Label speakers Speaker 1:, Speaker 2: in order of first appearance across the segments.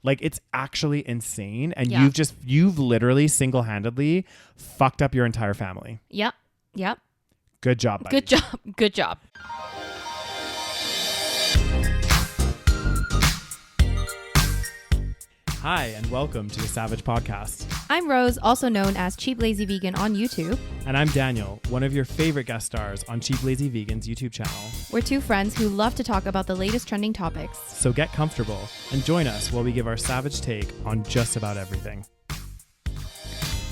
Speaker 1: Like, it's actually insane. And you've literally single-handedly fucked up your entire family.
Speaker 2: Yep.
Speaker 1: Good job, buddy.
Speaker 2: Good job.
Speaker 1: Hi, and welcome to the SaVeg Podcast.
Speaker 2: I'm Rose, also known as Cheap Lazy Vegan on YouTube.
Speaker 1: And I'm Daniel, one of your favorite guest stars on Cheap Lazy Vegan's YouTube channel.
Speaker 2: We're two friends who love to talk about the latest trending topics.
Speaker 1: So get comfortable and join us while we give our SaVeg take on just about everything.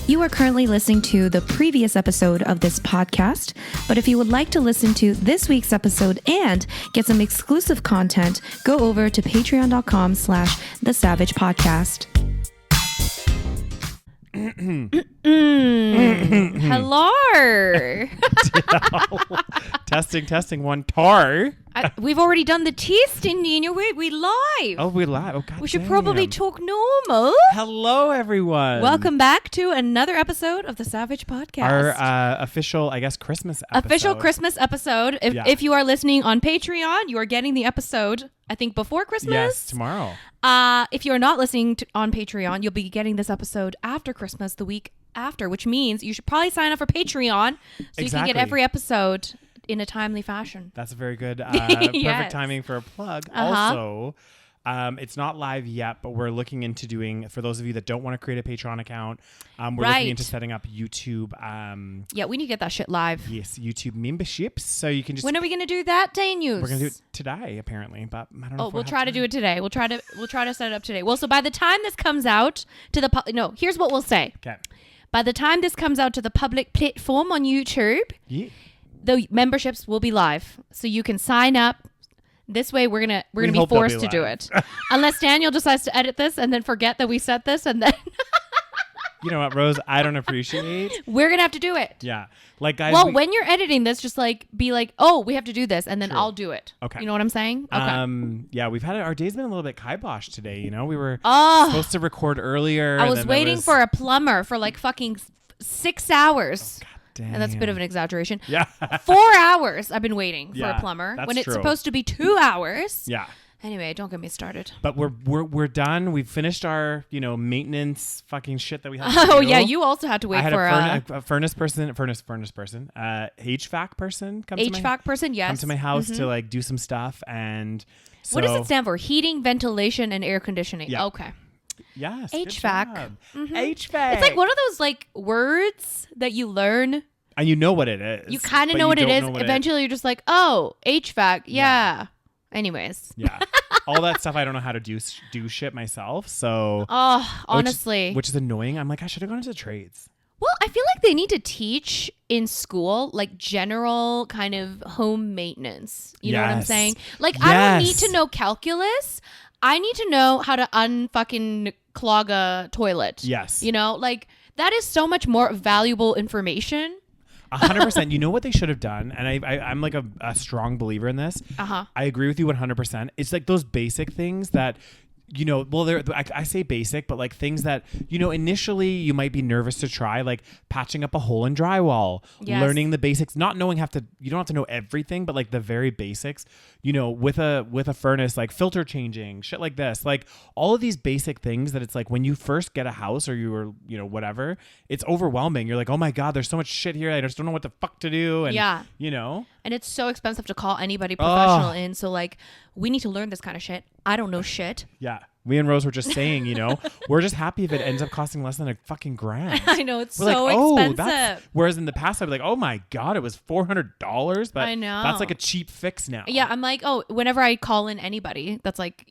Speaker 3: You are currently listening to the previous episode of this podcast, but if you would like to listen to this week's episode and get some exclusive content, go over to patreon.com/thesavagepodcast.
Speaker 2: Hello.
Speaker 1: Testing, one tar.
Speaker 2: We've already done the testing, Nina. We live.
Speaker 1: Oh, we live. Oh, God
Speaker 2: we should
Speaker 1: damn.
Speaker 2: probably talk normal.
Speaker 1: Hello, everyone.
Speaker 2: Welcome back to another episode of the SaVeg Podcast.
Speaker 1: Our official, I guess, Christmas episode.
Speaker 2: Official Christmas episode. If you are listening on Patreon, you are getting the episode, I think, before Christmas.
Speaker 1: Yes, tomorrow.
Speaker 2: If you're not listening on Patreon, you'll be getting this episode after Christmas, the week after, which means you should probably sign up for Patreon so you can get every episode in a timely fashion.
Speaker 1: That's a very good, perfect
Speaker 2: Yes.
Speaker 1: timing for a plug.
Speaker 2: Uh-huh.
Speaker 1: Also, it's not live yet, but we're looking into doing, for those of you that don't want to create a Patreon account, we're looking into setting up YouTube.
Speaker 2: Yeah, we need to get that shit live.
Speaker 1: Yes, YouTube memberships. So you can just...
Speaker 2: When are we going to do that, Daniel?
Speaker 1: We're going to do it today, apparently, but I don't know.
Speaker 2: Oh, we'll try to do it today. We'll try to set it up today. Well, so by the time this comes out to the public, no, here's what we'll say.
Speaker 1: Okay.
Speaker 2: By the time this comes out to the public platform on YouTube, the memberships will be live, so you can sign up. This way, we're gonna be forced to do it, unless Daniel decides to edit this and then forget that we set this, and then
Speaker 1: You know what, Rose? I don't appreciate.
Speaker 2: We're gonna have to do it.
Speaker 1: Yeah, like guys.
Speaker 2: Well, when you're editing this, just like be like, oh, we have to do this, and then I'll do it.
Speaker 1: Okay.
Speaker 2: You know what I'm saying? Okay.
Speaker 1: Yeah, we've had our day's been a little bit kibosh today. You know, we were supposed to record earlier.
Speaker 2: I was waiting for a plumber for like fucking 6 hours.
Speaker 1: God damn.
Speaker 2: And that's a bit of an exaggeration.
Speaker 1: Yeah.
Speaker 2: 4 hours I've been waiting for a plumber
Speaker 1: that's
Speaker 2: when it's
Speaker 1: true.
Speaker 2: supposed to be 2 hours.
Speaker 1: Yeah.
Speaker 2: Anyway, don't get me started.
Speaker 1: But we're done. We've finished our maintenance fucking shit that we had to do.
Speaker 2: Oh yeah, you also had to wait
Speaker 1: I had
Speaker 2: for
Speaker 1: a furnace person, HVAC person come to my house to like do some stuff. And so,
Speaker 2: what does it stand for? Heating, ventilation, and air conditioning.
Speaker 1: Yeah.
Speaker 2: Okay.
Speaker 1: Yes.
Speaker 2: HVAC.
Speaker 1: HVAC.
Speaker 2: It's like one of those like words that you learn.
Speaker 1: And you know what it is.
Speaker 2: You kind of know what it is. Eventually, you're just like, oh, HVAC. Yeah. Anyways.
Speaker 1: Yeah. All that stuff I don't know how to do shit myself. So
Speaker 2: honestly.
Speaker 1: Which is annoying. I'm like, I should have gone into trades.
Speaker 2: Well, I feel like they need to teach in school like general kind of home maintenance. You know what I'm saying? Like I don't need to know calculus. I need to know how to unfucking clog a toilet.
Speaker 1: Yes.
Speaker 2: You know, like that is so much more valuable information.
Speaker 1: 100%. You know what they should have done? And I'm like a strong believer in this. I agree with you 100%. It's like those basic things that, I say basic, but like things that, initially you might be nervous to try, like patching up a hole in drywall, learning the basics, not knowing you don't have to know everything, but like the very basics, with a furnace, like filter changing, shit like this, like all of these basic things that it's like when you first get a house or you were, whatever, it's overwhelming. You're like, oh my God, there's so much shit here. I just don't know what the fuck to do. And,
Speaker 2: And it's so expensive to call anybody professional in. So like, we need to learn this kind of shit. I don't know shit.
Speaker 1: Yeah. We and Rose were just saying, we're just happy if it ends up costing less than $1 grand.
Speaker 2: I know, it's
Speaker 1: we're
Speaker 2: so expensive.
Speaker 1: Whereas in the past, I'd be like, oh my God, it was $400. But
Speaker 2: I know.
Speaker 1: That's like a cheap fix now.
Speaker 2: Yeah. I'm like, whenever I call in anybody that's like,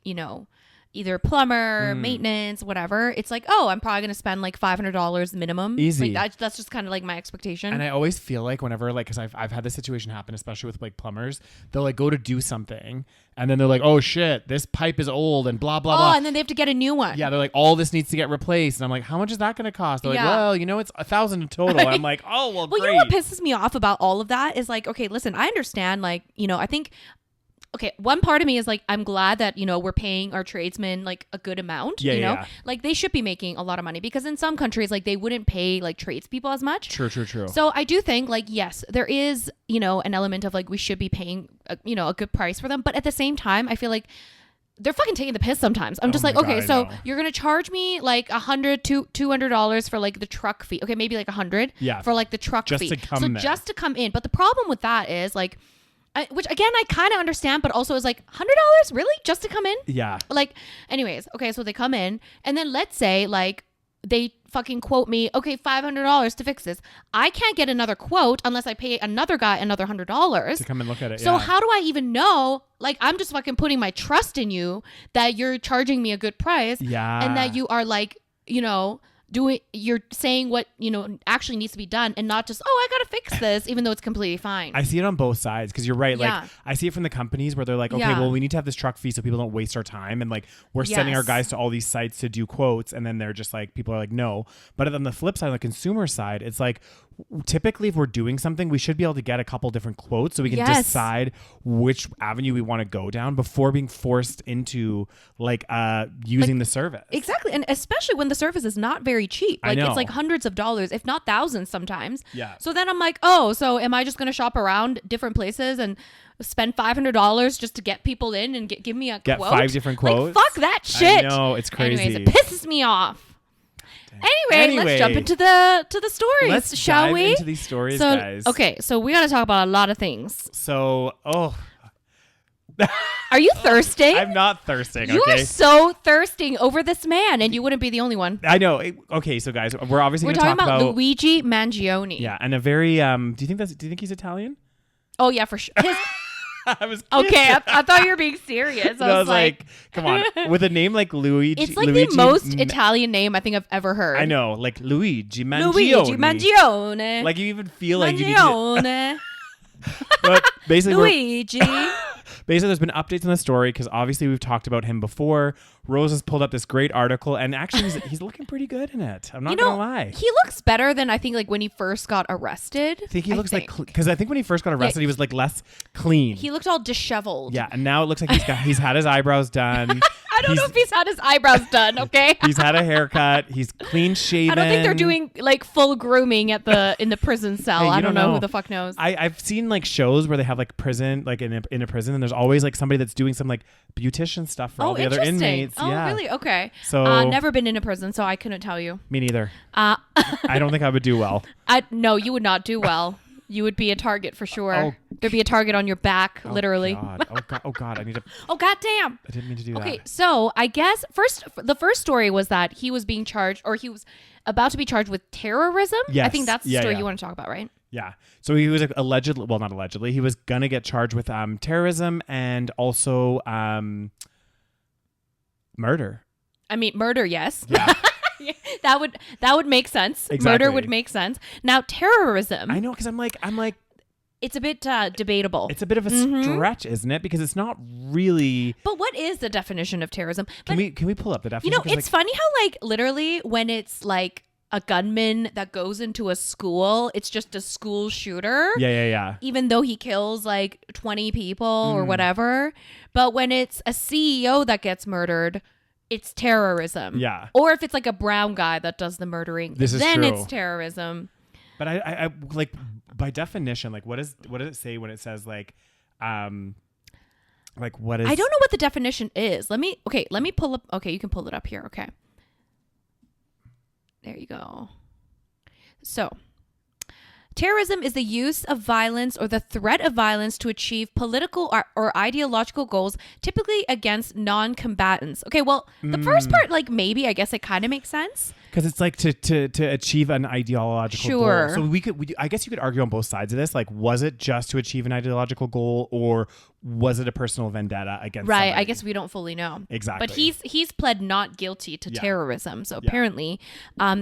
Speaker 2: either plumber, maintenance, whatever, it's like, I'm probably going to spend like $500 minimum.
Speaker 1: Easy.
Speaker 2: Like that's just kind of like my expectation.
Speaker 1: And I always feel like whenever, like, because I've had this situation happen, especially with like plumbers, they'll like go to do something and then they're like, oh shit, this pipe is old and blah, blah, blah.
Speaker 2: And then they have to get a new one.
Speaker 1: Yeah. They're like, all this needs to get replaced. And I'm like, how much is that going to cost? They're like, well, it's $1,000 in total. And I'm like, oh, well, great.
Speaker 2: You know what pisses me off about all of that is like, okay, listen, I understand, like, I think, okay, one part of me is like, I'm glad that, we're paying our tradesmen like a good amount, like they should be making a lot of money because in some countries, like they wouldn't pay like tradespeople as much.
Speaker 1: True.
Speaker 2: So I do think like, yes, there is, an element of like, we should be paying, a good price for them. But at the same time, I feel like they're fucking taking the piss sometimes. I'm just like, okay, so you're going to charge me like $100 to $200 for like the truck fee. Okay, maybe like $100 for like the truck fee. Just to come in. But the problem with that is like, which again, I kind of understand, but also is like $100 really just to come in?
Speaker 1: Yeah.
Speaker 2: Like, anyways, okay, so they come in and then let's say like they fucking quote me, okay, $500 to fix this. I can't get another quote unless I pay another guy another $100
Speaker 1: to come and look at it.
Speaker 2: So how do I even know? Like, I'm just fucking putting my trust in you that you're charging me a good price.
Speaker 1: Yeah.
Speaker 2: And that you are like, you're saying what, actually needs to be done and not just, I got to fix this, even though it's completely fine.
Speaker 1: I see it on both sides because you're right. Like, I see it from the companies where they're like, okay, well, we need to have this truck fee so people don't waste our time. And like, we're sending our guys to all these sites to do quotes. And then they're just like, people are like, no. But on the flip side, on the consumer side, it's like, typically if we're doing something, we should be able to get a couple different quotes so we can decide which avenue we want to go down before being forced into like using the service.
Speaker 2: Exactly. And especially when the service is not very cheap. Like it's like hundreds of dollars, if not thousands sometimes.
Speaker 1: Yeah.
Speaker 2: So then I'm like, so am I just going to shop around different places and spend $500 just to get people in and give me a quote?
Speaker 1: 5 different quotes?
Speaker 2: Like, fuck that shit.
Speaker 1: I know, it's crazy.
Speaker 2: Anyways, it pisses me off. Anyway, let's jump into the stories, shall we?
Speaker 1: Into these stories, guys.
Speaker 2: Okay, so we got to talk about a lot of things.
Speaker 1: So,
Speaker 2: are you thirsting?
Speaker 1: I'm not thirsting.
Speaker 2: You are so thirsting over this man, and you wouldn't be the only one.
Speaker 1: I know. Okay, so guys, we're obviously
Speaker 2: talking about Luigi Mangione.
Speaker 1: Yeah, and a very do you think he's Italian?
Speaker 2: Oh yeah, for sure.
Speaker 1: I was
Speaker 2: okay. I thought you were being serious.
Speaker 1: I was like, come on, with a name like Luigi.
Speaker 2: It's like the most Italian name I think I've ever heard.
Speaker 1: I know, like Luigi Mangione.
Speaker 2: Luigi Mangione.
Speaker 1: Like you even feel like you need
Speaker 2: to.
Speaker 1: But basically,
Speaker 2: Luigi.
Speaker 1: Basically, there's been updates on the story because obviously we've talked about him before. Rose has pulled up this great article, and actually he's looking pretty good in it. I'm not gonna lie.
Speaker 2: He looks better than I think like when he first got arrested.
Speaker 1: I think he looks like because I think when he first got arrested, he was like less clean.
Speaker 2: He looked all disheveled.
Speaker 1: Yeah, and now it looks like he's had his eyebrows done.
Speaker 2: I don't know if he's had his eyebrows done. Okay.
Speaker 1: He's had a haircut. He's clean shaven.
Speaker 2: I don't think they're doing like full grooming in the prison cell.
Speaker 1: Hey,
Speaker 2: I don't know who the fuck knows.
Speaker 1: I've seen like shows where they have like prison, like in a prison, and there's always like somebody that's doing some like beautician stuff for all the other inmates.
Speaker 2: Oh,
Speaker 1: yeah.
Speaker 2: really? Okay.
Speaker 1: So
Speaker 2: never been in a prison, so I couldn't tell you.
Speaker 1: Me neither. I don't think I would do well.
Speaker 2: No, you would not do well. You would be a target for sure. There'd be a target on your back, literally.
Speaker 1: God. Oh God! I need to.
Speaker 2: Oh God damn!
Speaker 1: I didn't mean to do that.
Speaker 2: Okay, so I guess the first story was that he was being charged, or he was about to be charged with terrorism.
Speaker 1: Yes.
Speaker 2: I think that's the story you want to talk about, right?
Speaker 1: Yeah. So he was allegedly, well, not allegedly, he was gonna get charged with terrorism and also murder.
Speaker 2: I mean, murder, yes.
Speaker 1: Yeah.
Speaker 2: that would make sense.
Speaker 1: Exactly.
Speaker 2: Murder would make sense. Now, terrorism.
Speaker 1: I know, because I'm like.
Speaker 2: It's a bit debatable.
Speaker 1: It's a bit of a stretch, isn't it? Because it's not really.
Speaker 2: But what is the definition of terrorism?
Speaker 1: Can we pull up the definition?
Speaker 2: It's funny how like literally when it's like a gunman that goes into a school, it's just a school shooter.
Speaker 1: Yeah.
Speaker 2: Even though he kills like 20 people or whatever. But when it's a CEO that gets murdered, it's terrorism.
Speaker 1: Yeah.
Speaker 2: Or if it's like a brown guy that does the murdering, then
Speaker 1: true.
Speaker 2: It's terrorism.
Speaker 1: But I like by definition, like what does it say when it says like what is?
Speaker 2: I don't know what the definition is. Let me pull up. Okay, you can pull it up here. Okay. There you go. So, terrorism is the use of violence or the threat of violence to achieve political or ideological goals, typically against non-combatants. Okay, well, the first part, like maybe, I guess it kind of makes sense.
Speaker 1: Because it's like to achieve an ideological goal. So I guess you could argue on both sides of this. Like, was it just to achieve an ideological goal, or was it a personal vendetta against somebody?
Speaker 2: I guess we don't fully know.
Speaker 1: Exactly.
Speaker 2: But he's pled not guilty to terrorism. So apparently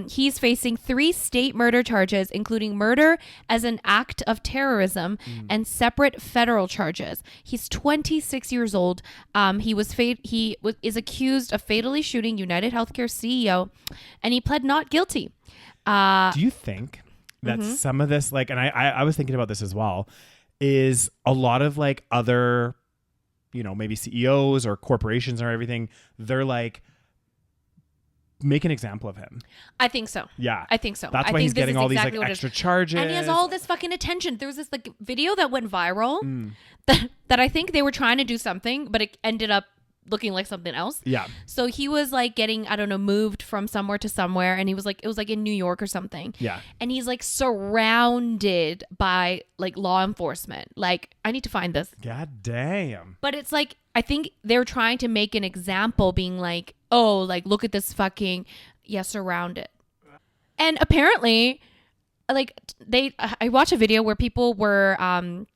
Speaker 2: he's facing 3 state murder charges, including murder as an act of terrorism and separate federal charges. He's 26 years old. He is accused of fatally shooting United Healthcare CEO, and he pled not guilty.
Speaker 1: Do you think that some of this, like, and I was thinking about this as well, is a lot of like other, maybe CEOs or corporations or everything, they're like, make an example of him.
Speaker 2: I think so.
Speaker 1: Yeah.
Speaker 2: I think so.
Speaker 1: That's why he's getting all these like extra charges.
Speaker 2: And he has all this fucking attention. There was this like video that went viral that I think they were trying to do something, but it ended up looking like something else.
Speaker 1: Yeah.
Speaker 2: So he was like getting, I don't know, moved from somewhere to somewhere. And he was like, it was like in New York or something.
Speaker 1: Yeah.
Speaker 2: And he's like surrounded by like law enforcement. Like, I need to find this.
Speaker 1: God damn.
Speaker 2: But it's like, I think they're trying to make an example being like, oh, like, look at this fucking, surrounded. And apparently, like I watched a video where people were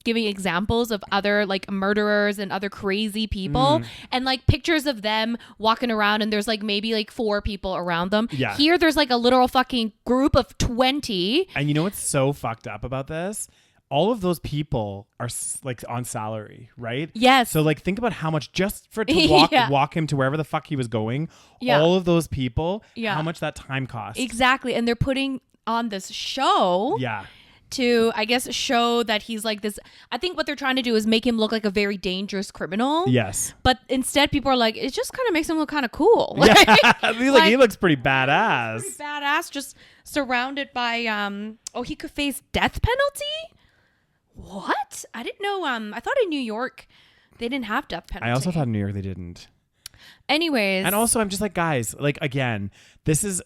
Speaker 2: giving examples of other like murderers and other crazy people and like pictures of them walking around, and there's like maybe like 4 people around them.
Speaker 1: Yeah.
Speaker 2: Here there's like a literal fucking group of 20.
Speaker 1: And you know what's so fucked up about this? All of those people are like on salary, right?
Speaker 2: Yes.
Speaker 1: So like think about how much just for to walk him to wherever the fuck he was going. Yeah. All of those people, how much that time cost.
Speaker 2: Exactly. And they're putting on this show to, I guess, show that he's like this. I think what they're trying to do is make him look like a very dangerous criminal.
Speaker 1: Yes.
Speaker 2: But instead people are like, it just kind of makes him look kind of cool.
Speaker 1: Yeah. He looks pretty badass.
Speaker 2: Pretty badass, just surrounded by he could face death penalty? What? I didn't know. I thought in New York they didn't have death penalty.
Speaker 1: I also thought in New York they didn't.
Speaker 2: Anyways.
Speaker 1: And also I'm just like, guys, like, again, this is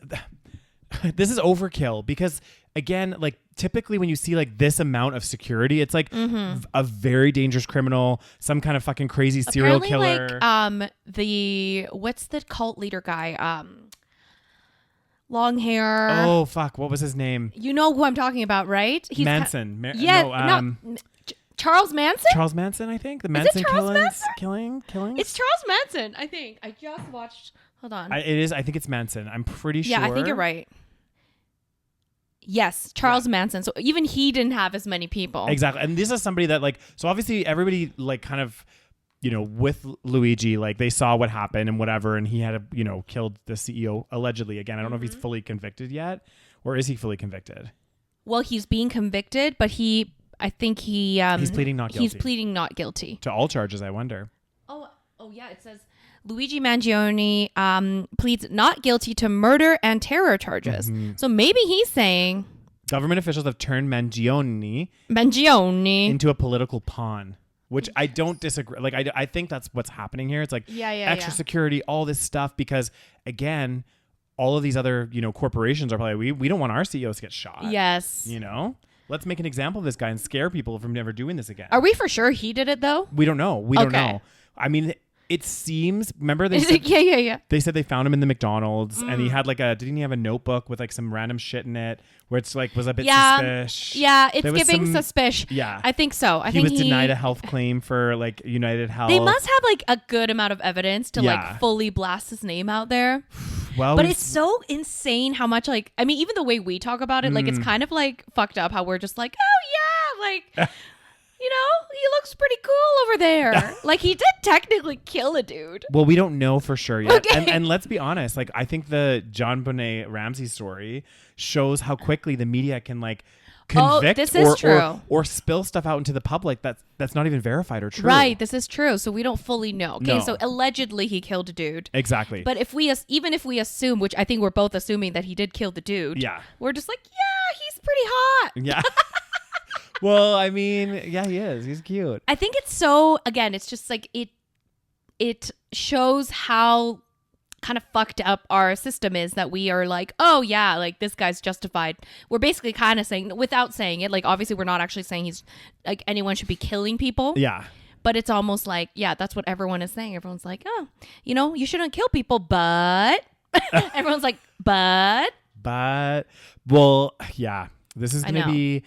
Speaker 1: overkill, because again, like typically when you see like this amount of security, it's like a very dangerous criminal, some kind of fucking crazy serial killer.
Speaker 2: Like what's the cult leader guy? Long hair.
Speaker 1: Oh fuck, what was his name?
Speaker 2: You know who I'm talking about, right?
Speaker 1: He's Manson.
Speaker 2: Charles Manson?
Speaker 1: Charles Manson, I think. The Manson killing.
Speaker 2: It's Charles Manson, I think. I just watched. Hold on.
Speaker 1: It is. I think it's Manson. I'm pretty sure.
Speaker 2: Yeah, I think you're right. Yes, Charles Manson. So even he didn't have as many people.
Speaker 1: Exactly. And this is somebody that like, so obviously everybody like kind of, you know, with Luigi, like they saw what happened and whatever, and he had, killed the CEO allegedly. Again, I don't know if he's fully convicted yet, or is he fully convicted?
Speaker 2: Well, he's being convicted, but I think he's
Speaker 1: pleading not guilty.
Speaker 2: He's pleading not guilty
Speaker 1: to all charges, I wonder.
Speaker 2: Oh yeah, it says Luigi Mangione pleads not guilty to murder and terror charges. So maybe he's saying
Speaker 1: government officials have turned Mangione into a political pawn, which I don't disagree. Like I think that's what's happening here. It's like extra security, all this stuff, because again, all of these other corporations are probably we don't want our CEOs to get shot.
Speaker 2: Yes.
Speaker 1: Let's make an example of this guy and scare people from never doing this again.
Speaker 2: Are we for sure he did it though?
Speaker 1: We don't know. We don't know. I mean, it seems. Remember they said, They said they found him in the McDonald's, and he had didn't he have a notebook with like some random shit in it, where it's like was a bit suspicious.
Speaker 2: Yeah, it's giving suspicious.
Speaker 1: Yeah,
Speaker 2: I think so. I
Speaker 1: he
Speaker 2: think
Speaker 1: was denied a health claim for like United Health.
Speaker 2: They must have like a good amount of evidence to like fully blast his name out there.
Speaker 1: Well,
Speaker 2: but it's so insane how much even the way we talk about it, like it's kind of like fucked up how we're just like, oh yeah, like. He looks pretty cool over there. Like, he did technically kill a dude.
Speaker 1: Well, we don't know for sure yet.
Speaker 2: Okay.
Speaker 1: And let's be honest. Like, I think the John Bonet Ramsey story shows how quickly the media can, like, convict
Speaker 2: this is true.
Speaker 1: Or spill stuff out into the public that's not even verified or true.
Speaker 2: Right. This is true. So we don't fully know. Okay.
Speaker 1: No.
Speaker 2: So allegedly he killed a dude.
Speaker 1: Exactly.
Speaker 2: But even if we assume, which I think we're both assuming that he did kill the dude.
Speaker 1: Yeah.
Speaker 2: We're just like, yeah, he's pretty hot.
Speaker 1: Yeah. Well, I mean, yeah, he is. He's cute.
Speaker 2: I think it's so, again, it's just like it shows how kind of fucked up our system is, that we are like, oh yeah, like this guy's justified. We're basically kind of saying, without saying it, like obviously we're not actually saying he's like anyone should be killing people.
Speaker 1: Yeah.
Speaker 2: But it's almost like, yeah, that's what everyone is saying. Everyone's like, oh, you shouldn't kill people, but everyone's like, but
Speaker 1: well, yeah. This is going to be,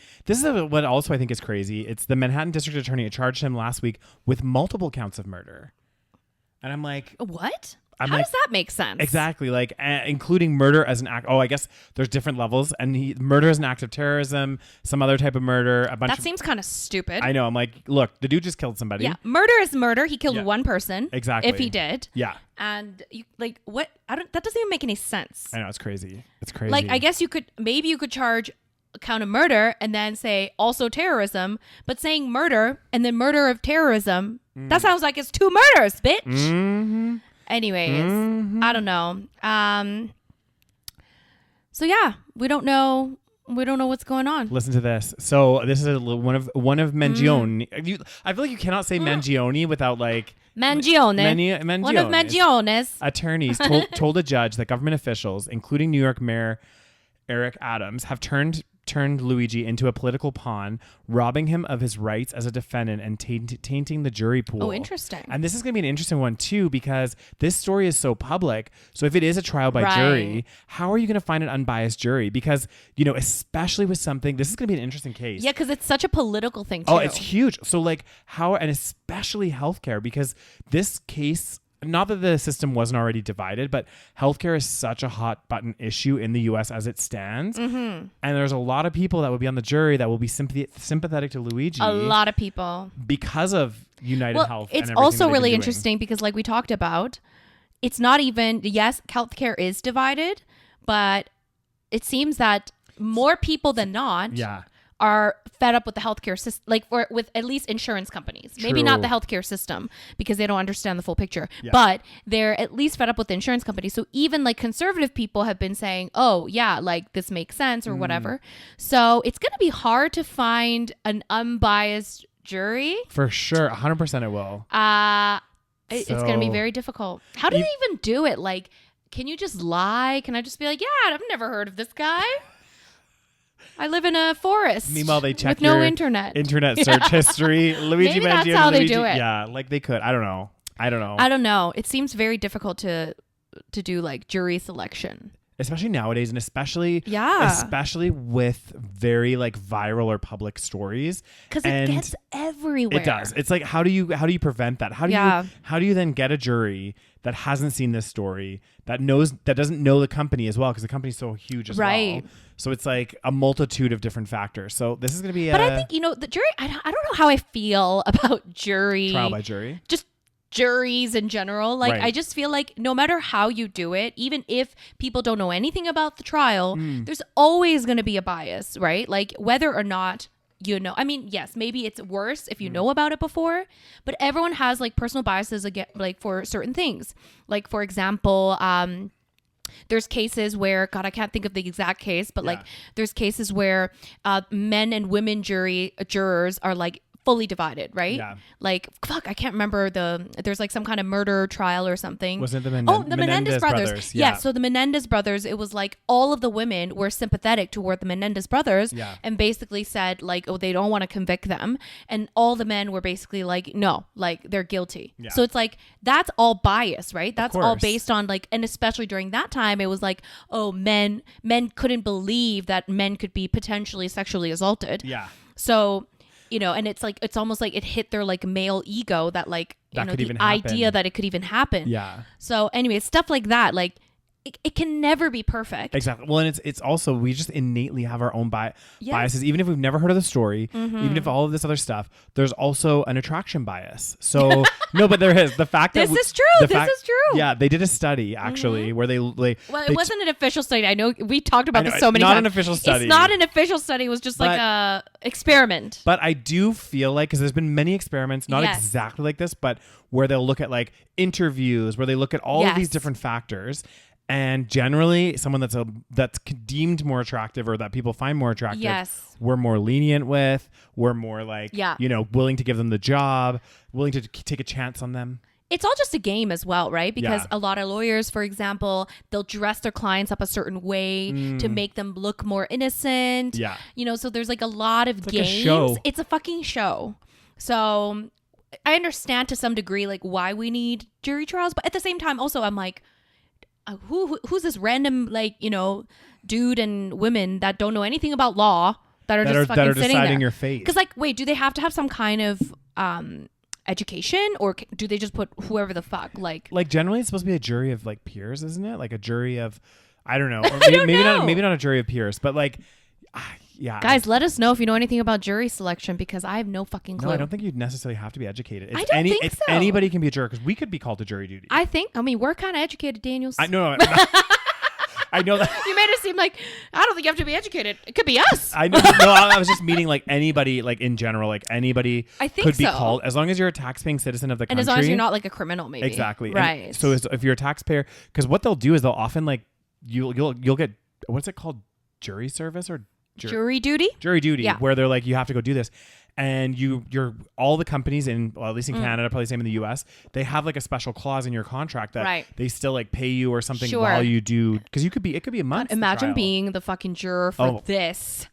Speaker 1: what also I think is crazy. It's the Manhattan District Attorney charged him last week with multiple counts of murder. And I'm like,
Speaker 2: what? How does that make sense?
Speaker 1: Exactly. Like, including murder as an act. Oh, I guess there's different levels. And murder as an act of terrorism, some other type of murder,
Speaker 2: That seems kind of stupid.
Speaker 1: I know. I'm like, look, the dude just killed somebody.
Speaker 2: Yeah. Murder is murder. He killed one person.
Speaker 1: Exactly.
Speaker 2: If he did.
Speaker 1: Yeah.
Speaker 2: And what? That doesn't even make any sense.
Speaker 1: I know. It's crazy. It's crazy.
Speaker 2: Like, I guess you could charge a count of murder and then say also terrorism, but saying murder and then murder of terrorism, that sounds like it's 2 murders, bitch.
Speaker 1: Mm-hmm.
Speaker 2: Anyways, I don't know. So yeah, we don't know what's going on.
Speaker 1: Listen to this. So this is one of Mangione. I feel like you cannot say Mangione without like
Speaker 2: Mangione. One of Mangione's
Speaker 1: attorneys told a judge that government officials, including New York Mayor Eric Adams, have turned Luigi into a political pawn, robbing him of his rights as a defendant and tainting the jury pool.
Speaker 2: Oh, interesting.
Speaker 1: And this is going to be an interesting one too, because this story is so public. So if it is a trial by jury, how are you going to find an unbiased jury? Because, especially with something, this is going to be an interesting case.
Speaker 2: Yeah, because it's such a political thing too.
Speaker 1: Oh, it's huge. So and especially healthcare, because this case, not that the system wasn't already divided, but healthcare is such a hot button issue in the U.S. as it stands. Mm-hmm. And there's a lot of people that will be on the jury that will be sympathetic to Luigi.
Speaker 2: A lot of people.
Speaker 1: Because of United Health.
Speaker 2: It's also really interesting because like we talked about, it's not even, yes, healthcare is divided, but it seems that more people than not are fed up with the healthcare system, with at least insurance companies. True. Maybe not the healthcare system because they don't understand the full picture, but they're at least fed up with the insurance companies. So even conservative people have been saying, oh yeah, this makes sense or whatever. So it's going to be hard to find an unbiased jury. For sure.
Speaker 1: 100% it will.
Speaker 2: It's going to be very difficult. How do they even do it? Can you just lie? Can I just be like, yeah, I've never heard of this guy. I live in a forest.
Speaker 1: Meanwhile, they check
Speaker 2: with no internet
Speaker 1: search history. Luigi
Speaker 2: Maybe
Speaker 1: Mangione,
Speaker 2: that's how they do it.
Speaker 1: Yeah, they could. I don't know.
Speaker 2: It seems very difficult to do jury selection,
Speaker 1: especially nowadays, and especially with very viral or public stories,
Speaker 2: because it gets everywhere.
Speaker 1: It does. It's how do you prevent that? How do you then get a jury that hasn't seen this story, that doesn't know the company as well, because the company's so huge as well. So it's a multitude of different factors. So this is going to be
Speaker 2: But I think, the jury, I don't know how I feel about jury.
Speaker 1: Trial by jury?
Speaker 2: Just juries in general. I just feel no matter how you do it, even if people don't know anything about the trial, there's always going to be a bias, right? Whether or not yes, maybe it's worse if you know about it before, but everyone has personal biases for certain things. For example, there's cases where, God, I can't think of the exact case, but there's cases where men and women jurors are fully divided, right? Yeah. Fuck, I can't remember there's some kind of murder trial or something.
Speaker 1: Wasn't it the
Speaker 2: Menendez brothers? Yeah. So the Menendez brothers, it was all of the women were sympathetic toward the Menendez brothers and basically said they don't want to convict them. And all the men were basically no, they're guilty. Yeah. So it's that's all bias, right? That's all based on and especially during that time, it was oh, men couldn't believe that men could be potentially sexually assaulted. Yeah. So, and it's almost it hit their male ego that the idea that it could even happen. Yeah. So anyway, stuff like that, it can never be perfect.
Speaker 1: Exactly. Well, and it's also, we just innately have our own biases, even if we've never heard of the story, even if all of this other stuff, there's also an attraction bias. So no, but there is the fact that
Speaker 2: this is true. This is true.
Speaker 1: Yeah. They did a study actually where well,
Speaker 2: it wasn't an official study. I know we talked about this so many times.
Speaker 1: Not an official study.
Speaker 2: It's not an official study. It was just a experiment.
Speaker 1: But I do feel because there's been many experiments, not exactly like this, but where they'll look at interviews, where they look at all of these different factors. And generally, someone that's deemed more attractive or that people find more attractive, we're more lenient with. We're more willing to give them the job, willing to take a chance on them.
Speaker 2: It's all just a game as well, right? Because a lot of lawyers, for example, they'll dress their clients up a certain way to make them look more innocent. Yeah. So there's a lot of games.
Speaker 1: A show.
Speaker 2: It's a fucking show. So I understand to some degree why we need jury trials, but at the same time, also I'm who's this random dude and women that don't know anything about law that are just fucking sitting
Speaker 1: deciding
Speaker 2: there?
Speaker 1: Your fate?
Speaker 2: Because wait, do they have to have some kind of education, or do they just put whoever the fuck
Speaker 1: generally it's supposed to be a jury of peers, isn't it? A jury of, I don't know, or maybe not a jury of peers, but yeah.
Speaker 2: Guys, let us know if you know anything about jury selection, because I have no fucking clue.
Speaker 1: No, I don't think you necessarily have to be educated.
Speaker 2: I don't think so.
Speaker 1: Anybody can be a juror, because we could be called to jury duty.
Speaker 2: I mean, we're kind of educated, Daniels.
Speaker 1: I know. I know that.
Speaker 2: You made it seem I don't think you have to be educated. It could be us.
Speaker 1: I know. No, I was just meaning anybody, in general, anybody
Speaker 2: I think
Speaker 1: could be called, as long as you're a tax-paying citizen of the country.
Speaker 2: And as long as you're not a criminal, maybe.
Speaker 1: Exactly.
Speaker 2: Right.
Speaker 1: And so if you're a taxpayer, because what they'll do is they'll often you'll get, what's it called? Jury service or
Speaker 2: jury duty?
Speaker 1: Jury duty, where they're you have to go do this. and you're all the companies at least in Canada, probably the same in the US, they have like a special clause in your contract that they still like pay you or something while you do, because it could be a month.
Speaker 2: Imagine being the fucking juror for this.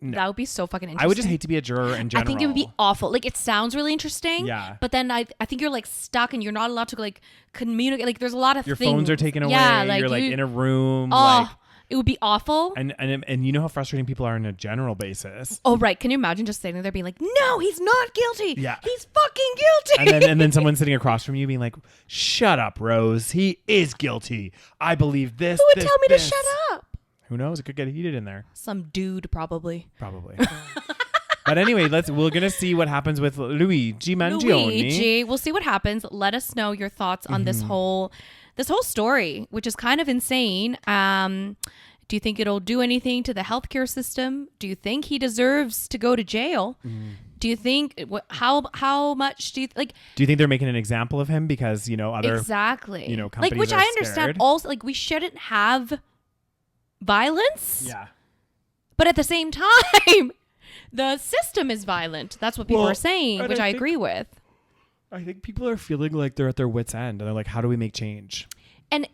Speaker 2: No. That would be so fucking interesting.
Speaker 1: I would just hate to be a juror in general.
Speaker 2: I think it would be awful. Like, it sounds really interesting.
Speaker 1: Yeah.
Speaker 2: But then I think you're like stuck and you're not allowed to like communicate. Like, there's a lot of
Speaker 1: your
Speaker 2: things.
Speaker 1: Phones are taken away.
Speaker 2: Yeah,
Speaker 1: like you're like in a room.
Speaker 2: Oh, it would be awful.
Speaker 1: And you know how frustrating people are on a general basis.
Speaker 2: Oh, right. Can you imagine just sitting there being like, no, he's not guilty.
Speaker 1: Yeah.
Speaker 2: He's fucking guilty.
Speaker 1: And then someone sitting across from you being like, shut up, Rose. He is guilty. I believe this.
Speaker 2: Who would tell me to shut up?
Speaker 1: Who knows? It could get heated in there.
Speaker 2: Some dude, probably.
Speaker 1: But anyway, we're gonna see what happens with Luigi Mangione.
Speaker 2: We'll see what happens. Let us know your thoughts on this whole story, which is kind of insane. Do you think it'll do anything to the healthcare system? Do you think he deserves to go to jail? Do you think how much do you like?
Speaker 1: Do you think they're making an example of him because other
Speaker 2: companies
Speaker 1: like,
Speaker 2: which I understand
Speaker 1: scared?
Speaker 2: also, like, we shouldn't have violence.
Speaker 1: Yeah.
Speaker 2: But at the same time, the system is violent. That's what people are saying, which I agree with.
Speaker 1: I think people are feeling like they're at their wits' end, and they're like, how do we make change?
Speaker 2: And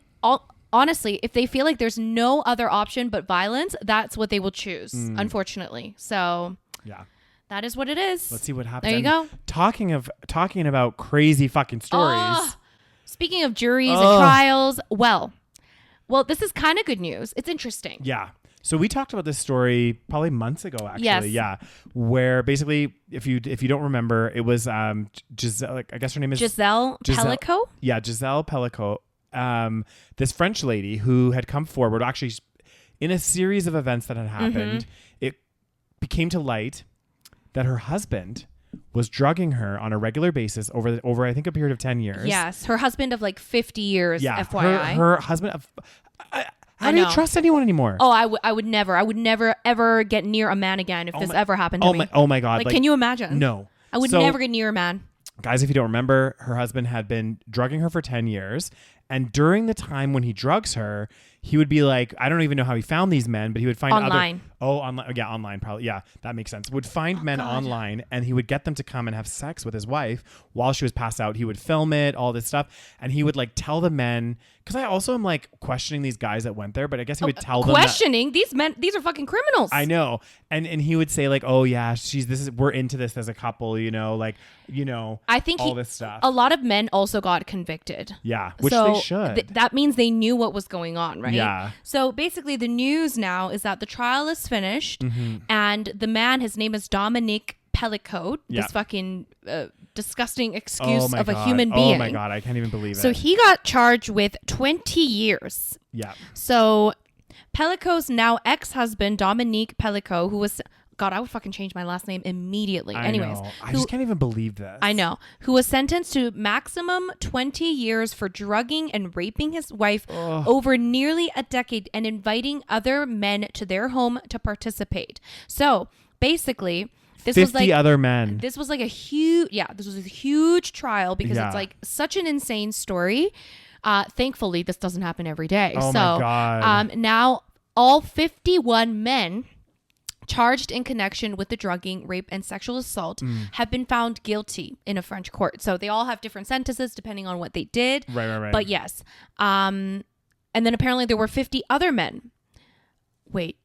Speaker 2: honestly, if they feel like there's no other option but violence, that's what they will choose, unfortunately. So
Speaker 1: yeah,
Speaker 2: that is what it is.
Speaker 1: Let's see what happens.
Speaker 2: There you go.
Speaker 1: Talking about crazy fucking stories.
Speaker 2: Speaking of juries and trials, well, this is kind of good news. It's interesting.
Speaker 1: Yeah. So we talked about this story probably months ago, actually.
Speaker 2: Yes.
Speaker 1: Yeah. Where basically, if you don't remember, it was Gisele, I guess her name is
Speaker 2: Gisele Pelicot.
Speaker 1: Yeah, Gisele Pelicot. This French lady who had come forward, actually, in a series of events that had happened, it became to light that her husband was drugging her on a regular basis over I think a period of 10 years.
Speaker 2: Yes, her husband of like 50 years.
Speaker 1: Yeah,
Speaker 2: FYI.
Speaker 1: her husband of. How do you trust anyone anymore?
Speaker 2: Oh, I would never ever get near a man again if this ever happened to me.
Speaker 1: Oh my God!
Speaker 2: Like, can you imagine?
Speaker 1: No,
Speaker 2: I would never get near a man.
Speaker 1: Guys, if you don't remember, her husband had been drugging her for 10 years. And during the time when he drugs her, he would be like, I don't even know how he found these men, but he would find
Speaker 2: online.
Speaker 1: Online. Yeah, online probably. Yeah, that makes sense. Would find men online, and he would get them to come and have sex with his wife while she was passed out. He would film it, all this stuff. And he would like tell the men, because I also am like questioning these guys that went there, but I guess he would tell them
Speaker 2: questioning these men. These are fucking criminals.
Speaker 1: I know. And he would say like, oh yeah, we're into this as a couple, I think all this stuff.
Speaker 2: A lot of men also got convicted.
Speaker 1: Yeah, which they should.
Speaker 2: That means they knew what was going on, right?
Speaker 1: Yeah.
Speaker 2: So basically the news now is that the trial is finished and the man, his name is Dominique Pelicot, this fucking disgusting excuse of a human being.
Speaker 1: Oh my God, I can't even believe it.
Speaker 2: So he got charged with 20 years.
Speaker 1: Yeah.
Speaker 2: So Pelicot's now ex-husband, Dominique Pelicot, who was... God, I would fucking change my last name immediately. Anyways,
Speaker 1: I just can't even believe this.
Speaker 2: I know. Who was sentenced to maximum 20 years for drugging and raping his wife over nearly a decade and inviting other men to their home to participate. So basically, this
Speaker 1: 50
Speaker 2: was like
Speaker 1: other men.
Speaker 2: This was like a huge trial because it's like such an insane story. Thankfully, this doesn't happen every day.
Speaker 1: Oh my God.
Speaker 2: Now all 51 men charged in connection with the drugging, rape, and sexual assault have been found guilty in a French court. So they all have different sentences depending on what they did.
Speaker 1: Right.
Speaker 2: But yes. And then apparently there were 50 other men. Wait.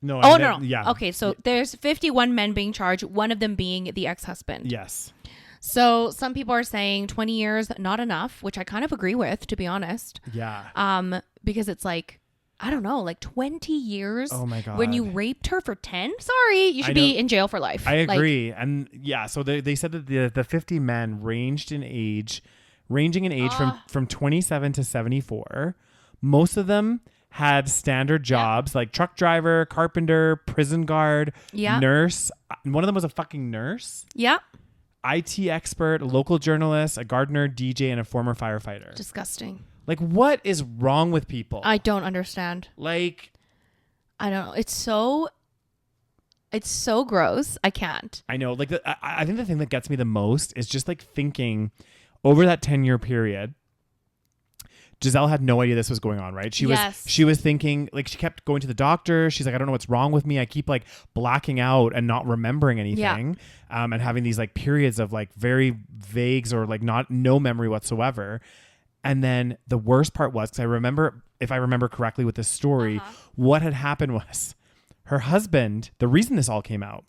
Speaker 1: No.
Speaker 2: No.
Speaker 1: Yeah.
Speaker 2: Okay, so there's 51 men being charged, one of them being the ex-husband.
Speaker 1: Yes.
Speaker 2: So some people are saying 20 years, not enough, which I kind of agree with, to be honest.
Speaker 1: Yeah.
Speaker 2: Because it's like, I don't know, like 20 years.
Speaker 1: Oh my God.
Speaker 2: When you raped her for 10? Sorry, you should be in jail for life.
Speaker 1: I agree. And yeah, so they said that the 50 men ranging in age from 27 to 74. Most of them had standard jobs like truck driver, carpenter, prison guard, nurse. One of them was a fucking nurse.
Speaker 2: Yeah.
Speaker 1: IT expert, local journalist, a gardener, DJ, and a former firefighter.
Speaker 2: Disgusting.
Speaker 1: Like, what is wrong with people?
Speaker 2: I don't understand.
Speaker 1: Like,
Speaker 2: I don't know. It's so gross. I can't.
Speaker 1: I know. Like, I think the thing that gets me the most is just like thinking over that 10-year period, Gisele had no idea this was going on, right? She was thinking, like, she kept going to the doctor. She's like, I don't know what's wrong with me. I keep like blacking out and not remembering anything. And having these like periods of like very vagues or like no memory whatsoever. And then the worst part was, because if I remember correctly with this story, what had happened was her husband, the reason this all came out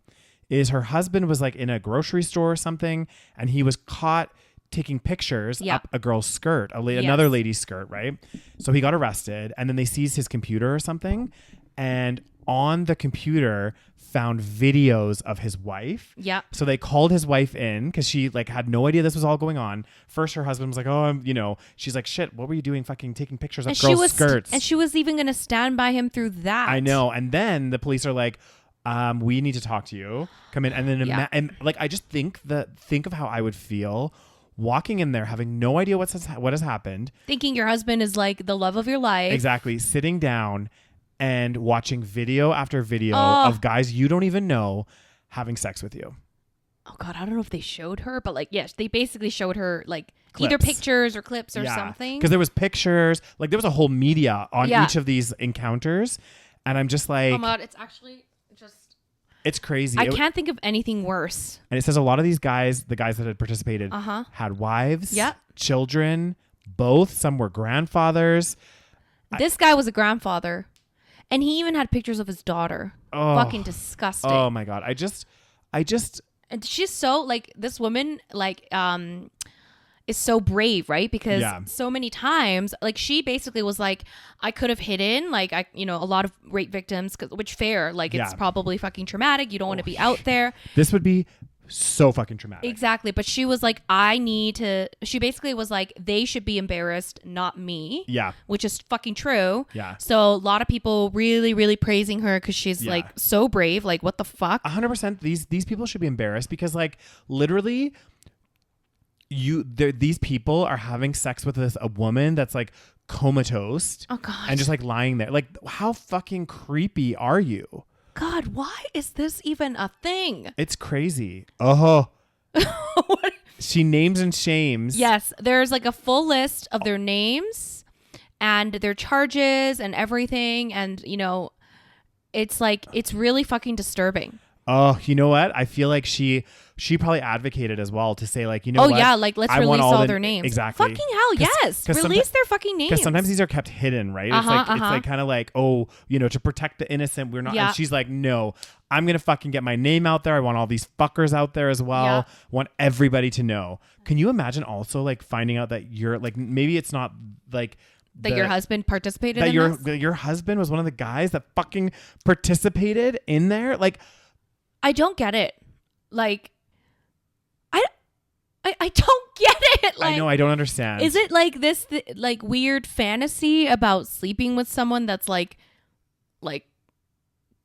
Speaker 1: is her husband was like in a grocery store or something, and he was caught taking pictures up a girl's skirt, another lady's skirt, right? So he got arrested, and then they seized his computer or something, and on the computer found videos of his wife.
Speaker 2: Yeah.
Speaker 1: So they called his wife in because she like had no idea this was all going on. First, her husband was like, "Oh, she's like, shit, what were you doing? Fucking taking pictures of girls' skirts."
Speaker 2: And she was even gonna stand by him through that.
Speaker 1: I know. And then the police are like, we need to talk to you. Come in. And then and like I just think of how I would feel walking in there, having no idea what has happened,
Speaker 2: thinking your husband is like the love of your life.
Speaker 1: Exactly. Sitting down and watching video after video of guys you don't even know having sex with you.
Speaker 2: Oh God, I don't know if they showed her, but like, yes, they basically showed her like
Speaker 1: clips.
Speaker 2: Either pictures or clips or something.
Speaker 1: Because there was pictures, like there was a whole media on each of these encounters. And I'm just like,
Speaker 2: oh my God, it's actually just,
Speaker 1: it's crazy.
Speaker 2: I can't think of anything worse.
Speaker 1: And it says a lot of these guys, the guys that had participated, had wives, children, both. Some were grandfathers.
Speaker 2: This guy was a grandfather. And he even had pictures of his daughter. Fucking disgusting.
Speaker 1: Oh my God. I just.
Speaker 2: And she's so like, this woman like is so brave, right? Because so many times, like she basically was like, I could have hidden, like a lot of rape victims, which fair, like it's probably fucking traumatic. You don't want to be out there.
Speaker 1: This would be so fucking traumatic.
Speaker 2: Exactly. But she was like, she basically was like, they should be embarrassed, not me.
Speaker 1: Yeah.
Speaker 2: Which is fucking true.
Speaker 1: Yeah.
Speaker 2: So a lot of people really, really praising her because she's like so brave. Like, what the fuck?
Speaker 1: 100%. These people should be embarrassed because like literally these people are having sex with a woman that's like comatose.
Speaker 2: Oh God.
Speaker 1: And just like lying there. Like, how fucking creepy are you?
Speaker 2: God, why is this even a thing?
Speaker 1: It's crazy. Oh. She names and shames.
Speaker 2: Yes, there's like a full list of their names and their charges and everything. And, it's like, it's really fucking disturbing.
Speaker 1: Oh, you know what? I feel like she probably advocated as well to say like, what?
Speaker 2: Yeah, like let's release all their names.
Speaker 1: Exactly.
Speaker 2: Fucking hell, yes. Release their fucking names.
Speaker 1: Because sometimes these are kept hidden, right? It's like kind of like, to protect the innocent, we're not. Yeah. And she's like, no, I'm gonna fucking get my name out there. I want all these fuckers out there as well. Yeah. I want everybody to know. Can you imagine also like finding out that you're like, maybe it's not like
Speaker 2: that your husband participated in
Speaker 1: that your husband was one of the guys that fucking participated in there? Like,
Speaker 2: I don't get it. Like, I don't get it. Like,
Speaker 1: I know, I don't understand.
Speaker 2: Is it like this like weird fantasy about sleeping with someone that's like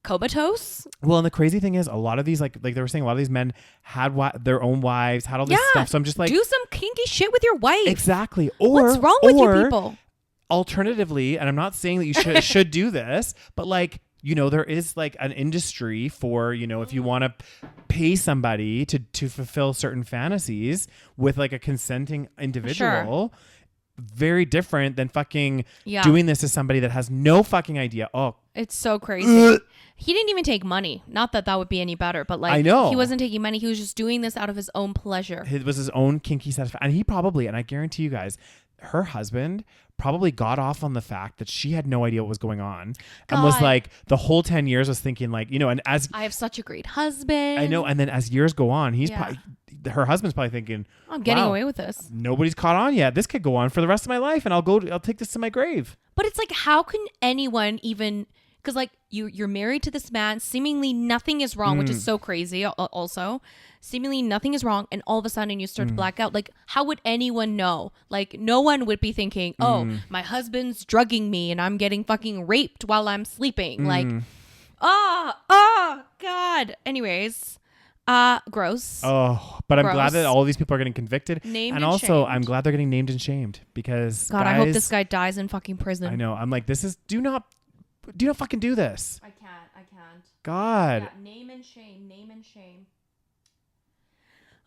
Speaker 2: comatose?
Speaker 1: Well, and the crazy thing is, a lot of these like they were saying, a lot of these men had their own wives, had all this stuff. So I'm just like,
Speaker 2: do some kinky shit with your wife.
Speaker 1: Exactly. Or
Speaker 2: what's wrong with you people?
Speaker 1: Alternatively, and I'm not saying that you should do this, but like, there is like an industry for, if you want to pay somebody to fulfill certain fantasies with like a consenting individual, very different than fucking doing this to somebody that has no fucking idea. Oh,
Speaker 2: it's so crazy. He didn't even take money. Not that would be any better, but like,
Speaker 1: I know.
Speaker 2: He wasn't taking money. He was just doing this out of his own pleasure.
Speaker 1: It was his own kinky satisfaction. And he probably, and I guarantee you guys, her husband probably got off on the fact that she had no idea what was going on. God. And was like, the whole 10 years was thinking like, and as
Speaker 2: I have such a great husband.
Speaker 1: I know. And then as years go on, her husband's probably thinking,
Speaker 2: I'm getting away with this.
Speaker 1: Nobody's caught on yet. This could go on for the rest of my life and I'll take this to my grave.
Speaker 2: But it's like, how can anyone even, because like you're married to this man, seemingly nothing is wrong, which is so crazy also. Seemingly nothing is wrong, and all of a sudden you start to black out. Like, how would anyone know? Like, no one would be thinking, my husband's drugging me and I'm getting fucking raped while I'm sleeping. Like, God. Anyways, gross.
Speaker 1: Oh, but I'm glad that all of these people are getting convicted.
Speaker 2: Named
Speaker 1: and also
Speaker 2: shamed.
Speaker 1: I'm glad they're getting named and shamed because
Speaker 2: God,
Speaker 1: guys,
Speaker 2: I hope this guy dies in fucking prison.
Speaker 1: I know. I'm like, do not fucking do this.
Speaker 2: I can't. God. Yeah, name and shame.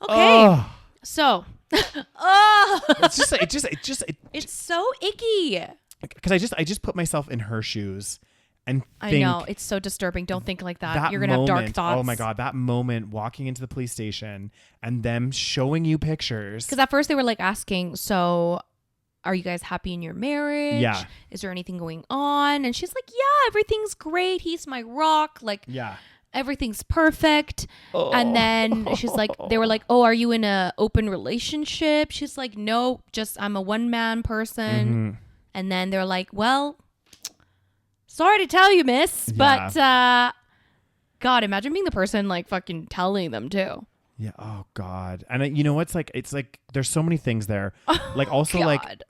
Speaker 2: Okay. So, oh,
Speaker 1: it's
Speaker 2: so icky.
Speaker 1: Because I just put myself in her shoes and
Speaker 2: I know it's so disturbing. Don't think like that. You're gonna have dark thoughts.
Speaker 1: Oh my God, that moment walking into the police station and them showing you pictures.
Speaker 2: Because at first they were like asking, so are you guys happy in your marriage?
Speaker 1: Yeah.
Speaker 2: Is there anything going on? And she's like, yeah, everything's great. He's my rock. Like,
Speaker 1: yeah.
Speaker 2: Everything's perfect. Oh. And then she's like, they were like, oh, are you in a open relationship? She's like, no, just I'm a one-man person. Mm-hmm. And then they're like, well, sorry to tell you, miss, but God, imagine being the person like fucking telling them too.
Speaker 1: Yeah. Oh God. And you know what's like? It's like there's so many things there. Like also
Speaker 2: God.
Speaker 1: like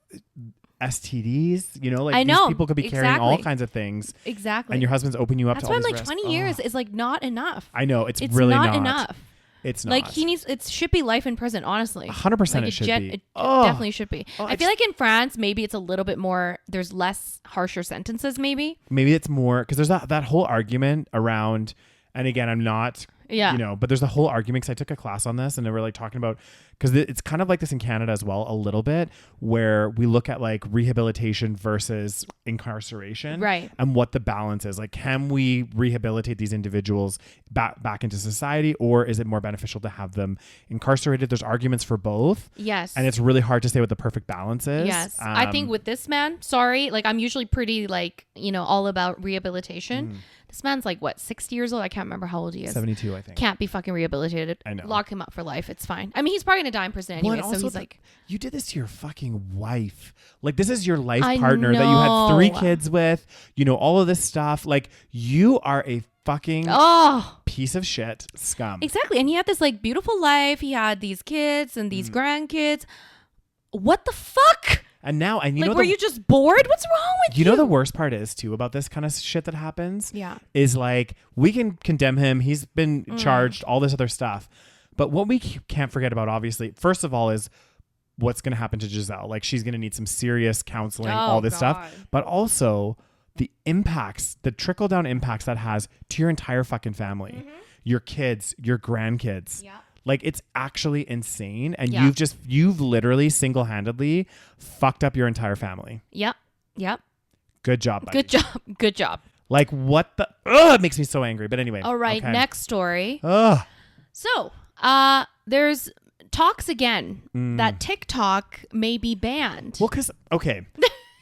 Speaker 1: STDs. You know, like
Speaker 2: I know,
Speaker 1: these people could be carrying all kinds of things.
Speaker 2: Exactly.
Speaker 1: And your husband's opening you up.
Speaker 2: That's
Speaker 1: to all
Speaker 2: why I'm
Speaker 1: these
Speaker 2: like
Speaker 1: risks.
Speaker 2: 20 years is like not enough.
Speaker 1: I know it's really
Speaker 2: not enough.
Speaker 1: It's not.
Speaker 2: Like it should be life in prison, honestly.
Speaker 1: 100%
Speaker 2: like
Speaker 1: it should be.
Speaker 2: It definitely should be. I feel like in France, maybe it's a little bit more, there's less harsher sentences maybe.
Speaker 1: Maybe it's more, because there's that whole argument around, and again, I'm not, you know, but there's a whole argument, because I took a class on this and they were like talking about, because it's kind of like this in Canada as well, a little bit, where we look at like rehabilitation versus incarceration,
Speaker 2: right?
Speaker 1: And what the balance is. Like, can we rehabilitate these individuals back into society, or is it more beneficial to have them incarcerated? There's arguments for both.
Speaker 2: Yes.
Speaker 1: And it's really hard to say what the perfect balance is.
Speaker 2: Yes. I think with this man, sorry, like I'm usually pretty like, you know, all about rehabilitation. This man's like, what, 60 years old? I can't remember how old he is.
Speaker 1: 72, I think.
Speaker 2: Can't be fucking rehabilitated.
Speaker 1: I know.
Speaker 2: Lock him up for life. It's fine. I mean, he's probably going to die in prison anyway. So he's like...
Speaker 1: You did this to your fucking wife. Like, this is your life partner that you had 3 kids with. You know, all of this stuff. Like, you are a fucking piece of shit scum.
Speaker 2: Exactly. And he had this like beautiful life. He had these kids and these grandkids. What the fuck?
Speaker 1: And now, and you
Speaker 2: like,
Speaker 1: know,
Speaker 2: were you just bored? What's wrong with you?
Speaker 1: You know, the worst part is too about this kind of shit that happens.
Speaker 2: Yeah.
Speaker 1: Is like, we can condemn him. He's been charged, all this other stuff. But what we can't forget about, obviously, first of all, is what's going to happen to Gisele. Like, she's going to need some serious counseling, all this stuff. But also the impacts, the trickle down impacts that has to your entire fucking family, your kids, your grandkids. Yeah. Like, it's actually insane. And you've literally single-handedly fucked up your entire family.
Speaker 2: Yep.
Speaker 1: Good job, buddy.
Speaker 2: Good job.
Speaker 1: Like, what the... Ugh, it makes me so angry. But anyway.
Speaker 2: All right, next story.
Speaker 1: Ugh.
Speaker 2: So, there's talks again that TikTok may be banned.
Speaker 1: Well, because... Okay.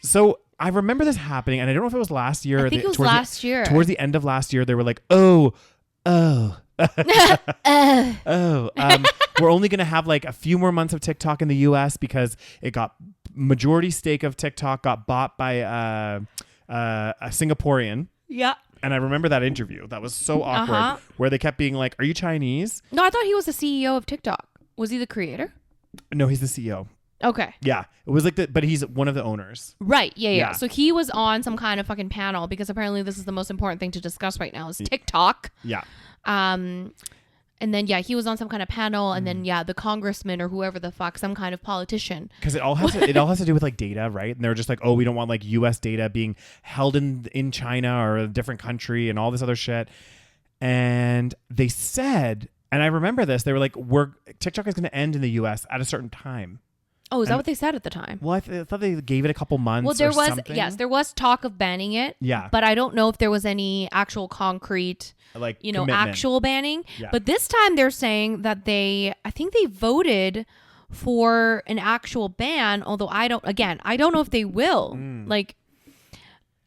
Speaker 1: So, I remember this happening, and I don't know if it was last year.
Speaker 2: I think it was last year.
Speaker 1: Towards the end of last year, they were like, we're only going to have like a few more months of TikTok in the US because it got majority stake of TikTok got bought by a Singaporean.
Speaker 2: Yeah.
Speaker 1: And I remember that interview. That was so awkward where they kept being like, are you Chinese?
Speaker 2: No, I thought he was the CEO of TikTok. Was he the creator?
Speaker 1: No, he's the CEO.
Speaker 2: Okay.
Speaker 1: Yeah. It was like but he's one of the owners.
Speaker 2: Right. Yeah. So he was on some kind of fucking panel because apparently this is the most important thing to discuss right now is TikTok.
Speaker 1: Yeah.
Speaker 2: And then, he was on some kind of panel and then, the congressman or whoever the fuck, some kind of politician.
Speaker 1: Because it all has to do with like data, right? And they're just like, oh, we don't want like US data being held in China or a different country and all this other shit. And they said, and I remember this, they were like, TikTok is going to end in the US at a certain time.
Speaker 2: Oh, is that what they said at the time?
Speaker 1: Well, I thought they gave it a couple months.
Speaker 2: Well, there was
Speaker 1: something.
Speaker 2: Yes, there was talk of banning it.
Speaker 1: Yeah,
Speaker 2: but I don't know if there was any actual concrete, commitment. Actual banning. Yeah. But this time they're saying that I think they voted for an actual ban. Although I don't know if they will. Like,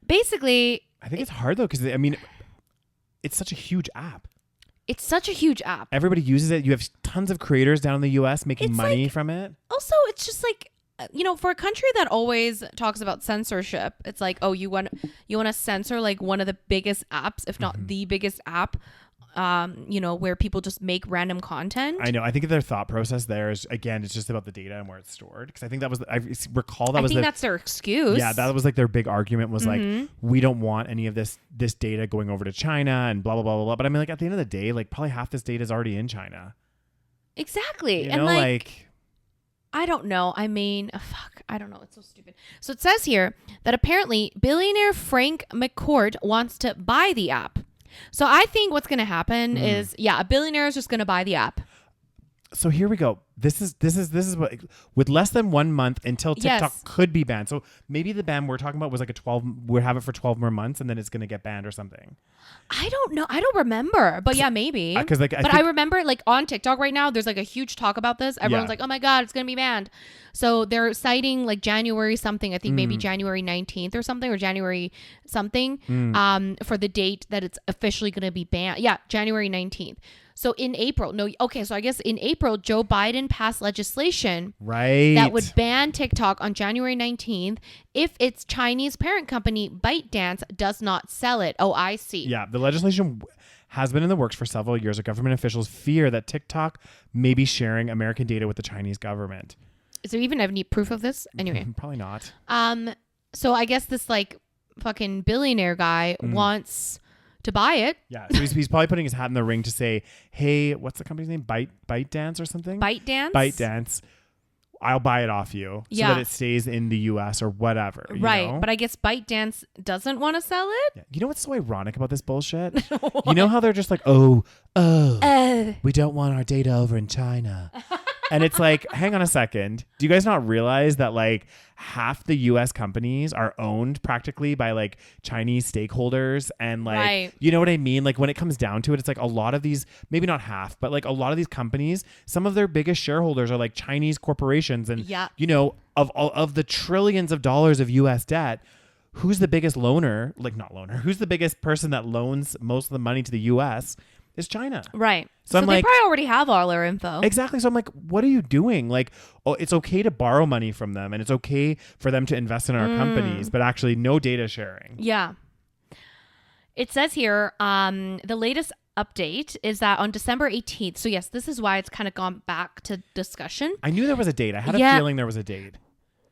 Speaker 2: basically,
Speaker 1: I think it's hard though because it's such a huge app.
Speaker 2: It's such a huge app.
Speaker 1: Everybody uses it. You have tons of creators down in the US making money from it.
Speaker 2: Also, it's just like, for a country that always talks about censorship, it's like, oh, you want to censor like one of the biggest apps, if not the biggest app, where people just make random content.
Speaker 1: I know. I think their thought process there is, again, it's just about the data and where it's stored. Because I think that was, I recall that
Speaker 2: that's their excuse.
Speaker 1: Yeah, that was like their big argument was like, we don't want any of this data going over to China and blah, blah, blah, blah, blah. But I mean, like at the end of the day, like probably half this data is already in China.
Speaker 2: Exactly.
Speaker 1: And like
Speaker 2: I don't know. I mean, fuck. I don't know. It's so stupid. So it says here that apparently billionaire Frank McCourt wants to buy the app. So I think what's going to happen is, a billionaire is just going to buy the app.
Speaker 1: So here we go. This is what, with less than 1 month until TikTok could be banned. So maybe the ban we're talking about was like we'll have it for 12 more months and then it's going to get banned or something.
Speaker 2: I don't know. I don't remember, but yeah, maybe.
Speaker 1: Because
Speaker 2: I remember like on TikTok right now, there's like a huge talk about this. Everyone's like, oh my God, it's going to be banned. So they're citing like January something, I think maybe January 19th or something, or January something for the date that it's officially going to be banned. Yeah, January 19th. So in April, so I guess in April, Joe Biden passed legislation that would ban TikTok on January 19th if its Chinese parent company ByteDance does not sell it. Oh, I see.
Speaker 1: Yeah, the legislation has been in the works for several years. Government officials fear that TikTok may be sharing American data with the Chinese government.
Speaker 2: Is there even any proof of this? Anyway.
Speaker 1: Probably not.
Speaker 2: So I guess this like fucking billionaire guy wants to buy it.
Speaker 1: Yeah, so he's probably putting his hat in the ring to say, hey, what's the company's name? ByteDance or something?
Speaker 2: ByteDance?
Speaker 1: ByteDance. I'll buy it off you so that it stays in the US or whatever.
Speaker 2: Right.
Speaker 1: You know?
Speaker 2: But I guess ByteDance doesn't want to sell it.
Speaker 1: Yeah. You know what's so ironic about this bullshit? You know how they're just like, we don't want our data over in China. And it's like, hang on a second. Do you guys not realize that like half the US companies are owned practically by like Chinese stakeholders? And like, you know what I mean? Like when it comes down to it, it's like a lot of these, maybe not half, but like a lot of these companies, some of their biggest shareholders are like Chinese corporations. And, you know, of the trillions of dollars of US debt, who's the biggest loaner? Like not loaner. Who's the biggest person that loans most of the money to the US? Is China.
Speaker 2: Right.
Speaker 1: So I'm
Speaker 2: they
Speaker 1: like,
Speaker 2: probably already have all our info.
Speaker 1: Exactly. So I'm like, what are you doing? Like, it's okay to borrow money from them and it's okay for them to invest in our companies, but actually no data sharing.
Speaker 2: Yeah. It says here, the latest update is that on December 18th. So yes, this is why it's kind of gone back to discussion.
Speaker 1: I knew there was a date. I had a feeling there was a date.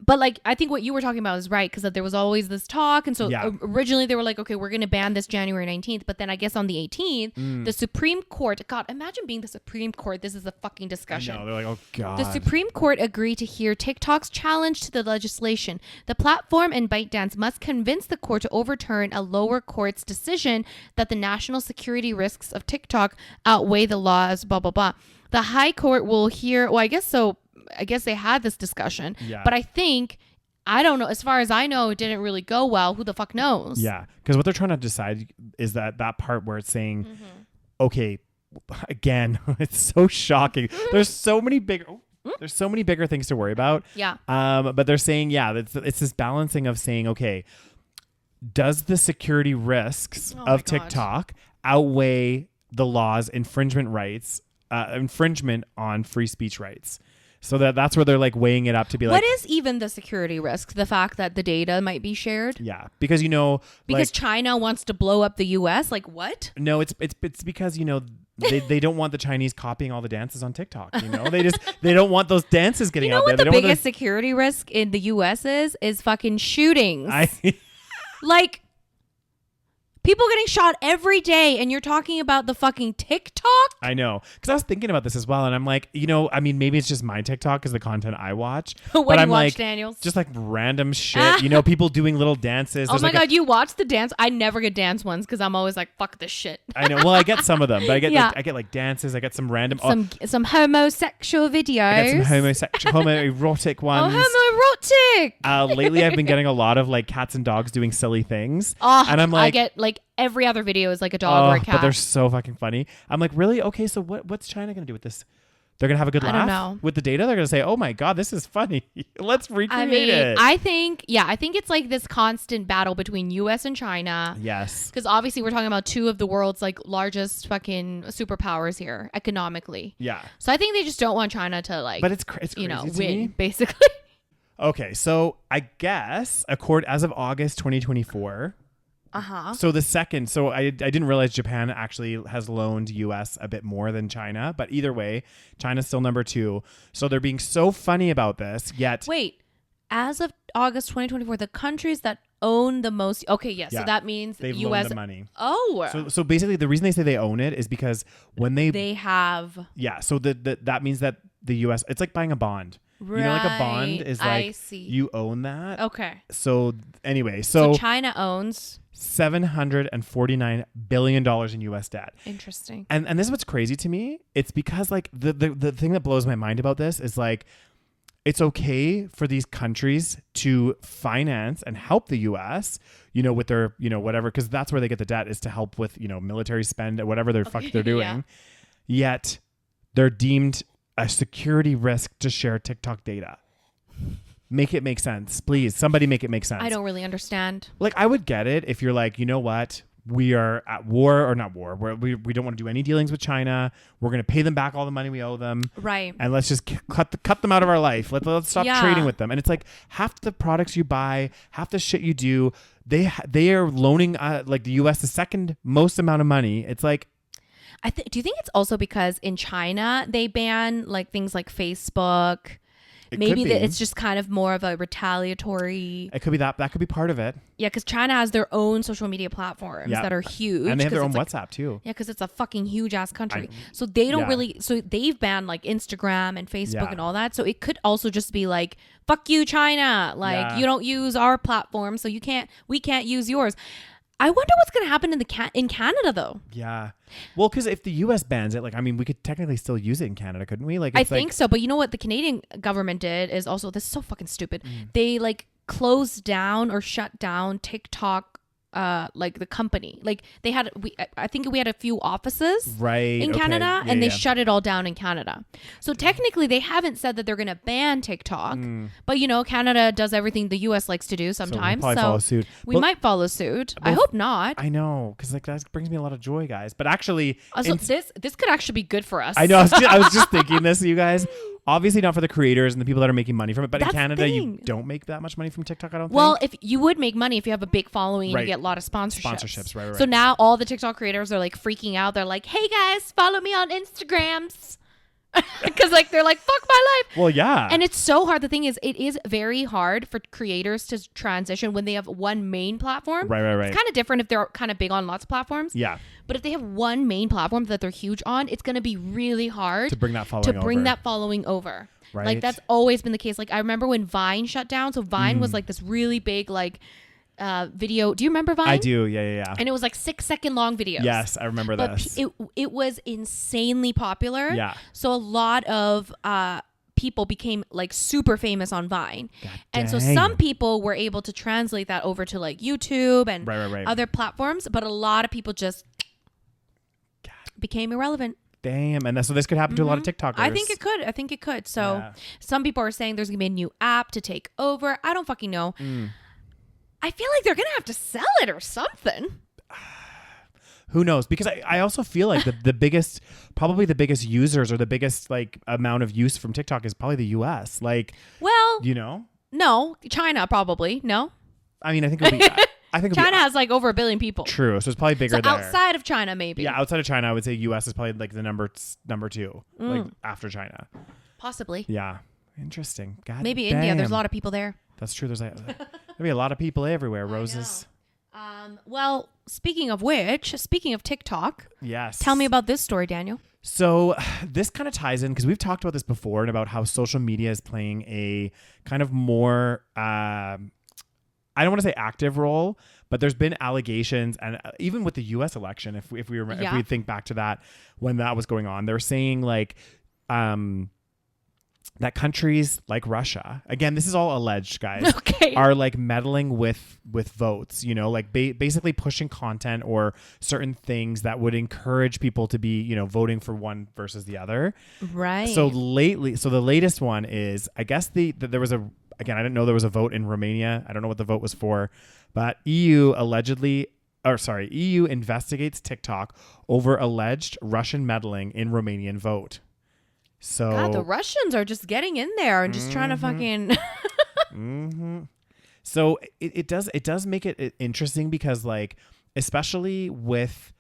Speaker 2: But like, I think what you were talking about is right, because there was always this talk. And so originally they were like, okay, we're going to ban this January 19th. But then I guess on the 18th, the Supreme Court, God, imagine being the Supreme Court. This is a fucking discussion.
Speaker 1: No, they're like, oh God.
Speaker 2: The Supreme Court agreed to hear TikTok's challenge to the legislation. The platform and ByteDance must convince the court to overturn a lower court's decision that the national security risks of TikTok outweigh the laws, blah, blah, blah. The High Court will hear, well, I guess so. I guess they had this discussion, but I don't know. As far as I know, it didn't really go well. Who the fuck knows?
Speaker 1: Yeah. Because what they're trying to decide is that part where it's saying, okay, again, it's so shocking. There's so many bigger things to worry about.
Speaker 2: Yeah.
Speaker 1: But they're saying, it's this balancing of saying, okay, does the security risks of TikTok outweigh the law's infringement on free speech rights? So that's where they're like weighing it up to be like,
Speaker 2: what is even the security risk? The fact that the data might be shared?
Speaker 1: Yeah, because because
Speaker 2: China wants to blow up the US. Like what?
Speaker 1: No, it's because they don't want the Chinese copying all the dances on TikTok. They don't want those dances getting out there.
Speaker 2: You know what the biggest security risk in the US is fucking shootings. Like people getting shot every day, and you're talking about the fucking TikTok?
Speaker 1: I know. Because I was thinking about this as well, and I'm like, maybe it's just my TikTok because the content I watch.
Speaker 2: What
Speaker 1: but
Speaker 2: do
Speaker 1: I'm
Speaker 2: you watch,
Speaker 1: like,
Speaker 2: Daniels?
Speaker 1: Just like random shit. People doing little dances.
Speaker 2: Oh my God, you watch the dance? I never get dance ones because I'm always like, fuck this shit.
Speaker 1: I know. Well, I get some of them, but I get like dances. I get some random...
Speaker 2: Some homosexual videos.
Speaker 1: I get some homoerotic ones.
Speaker 2: Oh, homoerotic!
Speaker 1: Lately, I've been getting a lot of like cats and dogs doing silly things.
Speaker 2: And I'm like... I get like every other video is like a dog or a cat.
Speaker 1: But they're so fucking funny. I'm like, really? Okay, so what's China going to do with this? They're going to have a good laugh?
Speaker 2: I don't know.
Speaker 1: With the data? They're going to say, oh my God, this is funny. Let's recreate it.
Speaker 2: I think it's like this constant battle between US and China.
Speaker 1: Yes.
Speaker 2: Because obviously we're talking about two of the world's like largest fucking superpowers here economically.
Speaker 1: Yeah.
Speaker 2: So I think they just don't want China to like,
Speaker 1: but it's crazy
Speaker 2: win, basically.
Speaker 1: Okay, so I guess as of August 2024... So I didn't realize Japan actually has loaned US a bit more than China, but either way, China's still number 2. So they're being so funny about this, yet...
Speaker 2: Wait, as of August 2024, the countries that own the most... Okay, yes, so that means
Speaker 1: they've
Speaker 2: US...
Speaker 1: loaned the money.
Speaker 2: Oh.
Speaker 1: So basically the reason they say they own it is because when they
Speaker 2: have...
Speaker 1: Yeah, so that means that the US... It's like buying a bond.
Speaker 2: Right.
Speaker 1: You know, like a bond is like
Speaker 2: I see.
Speaker 1: You own that.
Speaker 2: Okay.
Speaker 1: So anyway, so
Speaker 2: China owns
Speaker 1: $749 billion in US debt.
Speaker 2: Interesting.
Speaker 1: And this is what's crazy to me. It's because like the thing that blows my mind about this is like it's okay for these countries to finance and help the US, you know, with their, you know, whatever, because that's where they get the debt is to help with, you know, military spend or whatever they're doing. Yet they're deemed a security risk to share TikTok data. Make it make sense, please. Somebody make it make sense.
Speaker 2: I don't really understand.
Speaker 1: Like, I would get it if you're like, you know what? We are at war or not war. We don't want to do any dealings with China. We're going to pay them back all the money we owe them.
Speaker 2: Right.
Speaker 1: And let's just cut them out of our life. Let's stop trading with them. And it's like half the products you buy, half the shit you do, they are loaning like the US the second most amount of money. It's like,
Speaker 2: do you think it's also because in China they ban like things like Facebook? Maybe that it's just kind of more of a retaliatory.
Speaker 1: It could be that could be part of it.
Speaker 2: Yeah, because China has their own social media platforms that are huge,
Speaker 1: and they have their own WhatsApp too.
Speaker 2: Yeah, because it's a fucking huge ass country. So they don't really. So they've banned like Instagram and Facebook and all that. So it could also just be like, "Fuck you, China! Like you don't use our platform, so we can't use yours." I wonder what's going to happen in Canada though.
Speaker 1: Yeah. Well, because if the U.S. bans it, like, I mean, we could technically still use it in Canada, couldn't we? Like,
Speaker 2: I think so. But you know what the Canadian government did is also, this is so fucking stupid. They like closed down or shut down TikTok, like the company. Like I think we had a few offices in Canada and they shut it all down in Canada. So technically they haven't said that they're going to ban TikTok, but you know, Canada does everything the US likes to do sometimes.
Speaker 1: So follow suit.
Speaker 2: We might follow suit. I hope not.
Speaker 1: I know. Cause like that brings me a lot of joy, guys, but actually
Speaker 2: this could actually be good for us.
Speaker 1: I know. I was just thinking this, you guys. Obviously not for the creators and the people that are making money from it, but in Canada you don't make that much money from TikTok, I don't think.
Speaker 2: Well, if you would make money if you have a big following and you get a lot of sponsorships.
Speaker 1: Right.
Speaker 2: So now all the TikTok creators are like freaking out. They're like, "Hey guys, follow me on Instagrams." Because like they're like, "Fuck my life."
Speaker 1: Well, yeah.
Speaker 2: And it's so hard. The thing is, it is very hard for creators to transition when they have one main platform.
Speaker 1: Right.
Speaker 2: It's kind of different if they're kind of big on lots of platforms.
Speaker 1: Yeah.
Speaker 2: But if they have one main platform that they're huge on, it's going to be really hard
Speaker 1: to bring that following
Speaker 2: over.
Speaker 1: Right.
Speaker 2: Like that's always been the case. Like I remember when Vine shut down. So Vine was like this really big like video. Do you remember Vine?
Speaker 1: I do. Yeah.
Speaker 2: And it was like 6-second long videos.
Speaker 1: Yes, I remember this.
Speaker 2: It was insanely popular.
Speaker 1: Yeah.
Speaker 2: So a lot of people became like super famous on Vine. And so some people were able to translate that over to like YouTube and other platforms, but a lot of people just became irrelevant.
Speaker 1: Damn. And so this could happen to a lot of TikTokers.
Speaker 2: I think it could. So some people are saying there's going to be a new app to take over. I don't fucking know. I feel like they're going to have to sell it or something.
Speaker 1: Who knows? Because I also feel like the biggest users or the biggest like amount of use from TikTok is probably the US. Like,
Speaker 2: well,
Speaker 1: you know?
Speaker 2: No, China probably. No.
Speaker 1: I mean, I think it'll be...
Speaker 2: China has like over 1 billion people.
Speaker 1: True, so it's probably bigger there.
Speaker 2: Outside of China, maybe.
Speaker 1: Yeah, outside of China, I would say U.S. is probably like the number 2, like after China.
Speaker 2: Possibly.
Speaker 1: Yeah, interesting. God,
Speaker 2: maybe India. There's a lot of people there.
Speaker 1: That's true. There's maybe a lot of people everywhere. Roses.
Speaker 2: Well, speaking of TikTok.
Speaker 1: Yes.
Speaker 2: Tell me about this story, Daniel.
Speaker 1: So this kind of ties in because we've talked about this before and about how social media is playing a kind of more. I don't want to say active role, but there's been allegations, and even with the U.S. election, if we think back to that when that was going on, they're saying like that countries like Russia, again, this is all alleged, guys, are like meddling with votes. You know, like basically pushing content or certain things that would encourage people to be, you know, voting for one versus the other.
Speaker 2: Right.
Speaker 1: So the latest one is, I guess there was a. Again, I didn't know there was a vote in Romania. I don't know what the vote was for, but EU investigates TikTok over alleged Russian meddling in Romanian vote. So
Speaker 2: God, the Russians are just getting in there and just trying to fucking.
Speaker 1: So it does make it interesting because like, especially with,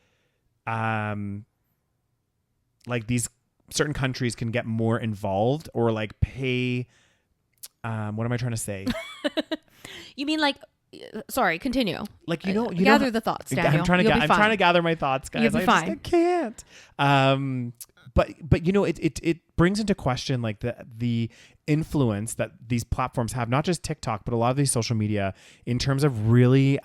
Speaker 1: like these certain countries can get more involved or like pay. What am I trying to say?
Speaker 2: You mean like, sorry, continue.
Speaker 1: Like, you
Speaker 2: gather the thoughts, Daniel.
Speaker 1: I'm trying to gather my thoughts, guys.
Speaker 2: You'll be fine.
Speaker 1: I can't. But you know, it brings into question like the influence that these platforms have, not just TikTok, but a lot of these social media, in terms of really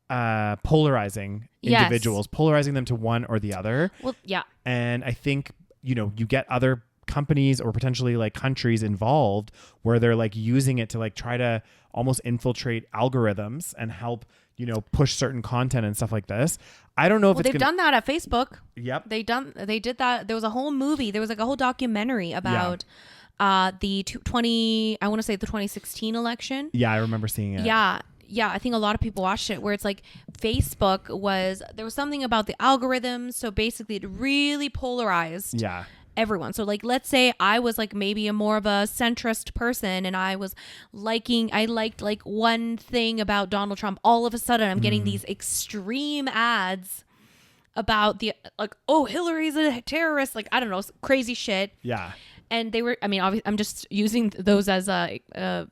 Speaker 1: polarizing individuals, polarizing them to one or the other.
Speaker 2: Well, yeah.
Speaker 1: And I think, you know, you get other companies or potentially like countries involved where they're like using it to like try to almost infiltrate algorithms and help, you know, push certain content and stuff like this. I don't know if
Speaker 2: they've done that at Facebook.
Speaker 1: Yep.
Speaker 2: They did that. There was a whole movie. There was like a whole documentary about the 2016 election.
Speaker 1: Yeah, I remember seeing it.
Speaker 2: Yeah, I think a lot of people watched it, where it's like Facebook there was something about the algorithms. So basically it really polarized everyone. So like, let's say I was like maybe a more of a centrist person and I liked like one thing about Donald Trump. All of a sudden I'm getting these extreme ads about the like, oh, Hillary's a terrorist, like, I don't know, crazy shit.
Speaker 1: Yeah.
Speaker 2: And they were, I mean, obviously I'm just using those as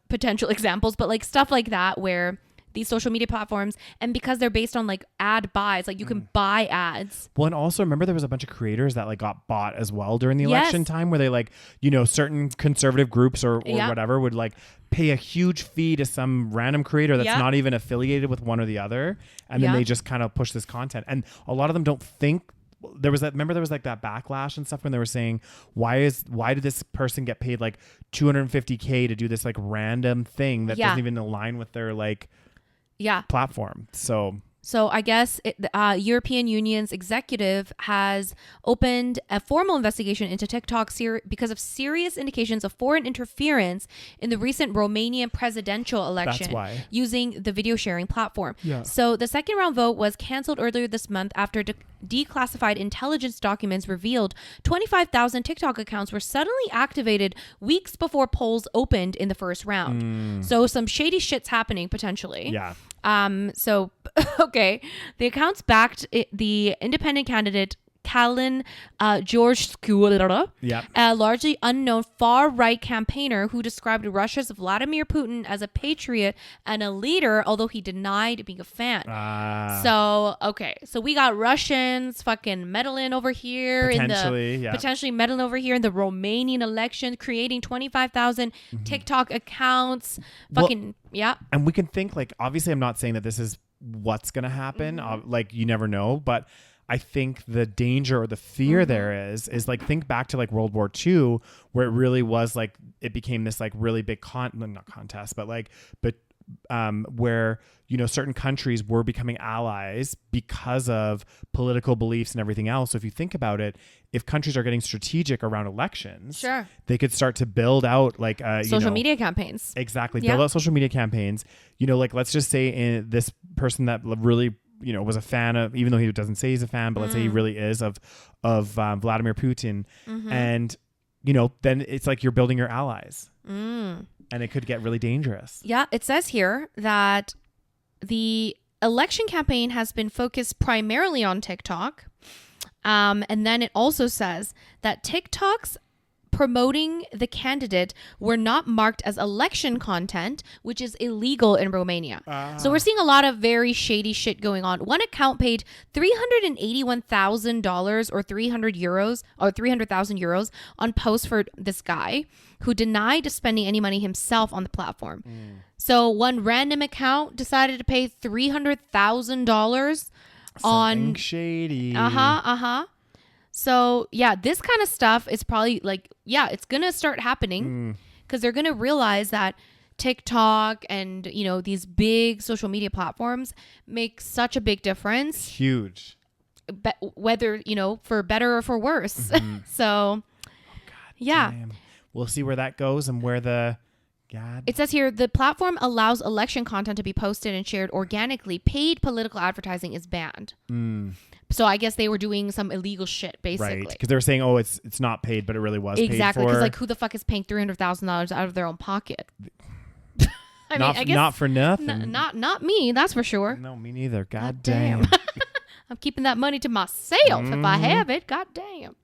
Speaker 2: potential examples, but like stuff like that where these social media platforms, and because they're based on like ad buys, like you can buy ads.
Speaker 1: Well, and also remember there was a bunch of creators that like got bought as well during the election time, where they like, you know, certain conservative groups or whatever would like pay a huge fee to some random creator that's not even affiliated with one or the other, and then they just kind of push this content. And a lot of them don't think. There was like that backlash and stuff when they were saying, why did this person get paid like $250K to do this like random thing that doesn't even align with their like platform.
Speaker 2: So I guess European Union's executive has opened a formal investigation into TikTok because of serious indications of foreign interference in the recent Romanian presidential election using the video sharing platform. Yeah. So the second round vote was canceled earlier this month after declassified intelligence documents revealed 25,000 TikTok accounts were suddenly activated weeks before polls opened in the first round. So some shady shit's happening potentially.
Speaker 1: Yeah.
Speaker 2: So, okay. The accounts backed the independent candidate Calin George Skula, a largely unknown far-right campaigner who described Russia's Vladimir Putin as a patriot and a leader, although he denied being a fan. So, okay. So we got Russians fucking meddling over here potentially meddling over here in the Romanian election, creating 25,000 TikTok accounts. And
Speaker 1: we can think like, obviously I'm not saying that this is what's going to happen. Like you never know, but I think the danger or the fear there is like, think back to like World War II, where it really was like, it became this like really big where, you know, certain countries were becoming allies because of political beliefs and everything else. So if you think about it, if countries are getting strategic around elections, they could start to build out like
Speaker 2: social media campaigns.
Speaker 1: Exactly. Build out social media campaigns. You know, like let's just say this person that really, you know, was a fan of, even though he doesn't say he's a fan, but let's say he really is of Vladimir Putin. And, you know, then it's like you're building your allies. And it could get really dangerous.
Speaker 2: Yeah, it says here that the election campaign has been focused primarily on TikTok. And then it also says that TikToks promoting the candidate were not marked as election content, which is illegal in Romania. So we're seeing a lot of very shady shit going on. One account paid $381,000 or 300,000 euros on posts for this guy who denied spending any money himself on the platform. So one random account decided to pay $300,000 on
Speaker 1: shady.
Speaker 2: So yeah, this kind of stuff is probably like, it's going to start happening because they're going to realize that TikTok and, you know, these big social media platforms make such a big difference.
Speaker 1: Huge.
Speaker 2: Whether, you know, for better or for worse. So,
Speaker 1: damn. We'll see where that goes and where
Speaker 2: It says here, the platform allows election content to be posted and shared organically. Paid political advertising is banned. So I guess they were doing some illegal shit, basically.
Speaker 1: Right, because they were saying, oh, it's not paid, but it really was
Speaker 2: exactly,
Speaker 1: paid for.
Speaker 2: Because like, who the fuck is paying $300,000 out of their own pocket? I guess
Speaker 1: not for nothing.
Speaker 2: Not me, that's for sure.
Speaker 1: No, me neither. God damn.
Speaker 2: I'm keeping that money to myself if I have it. God damn.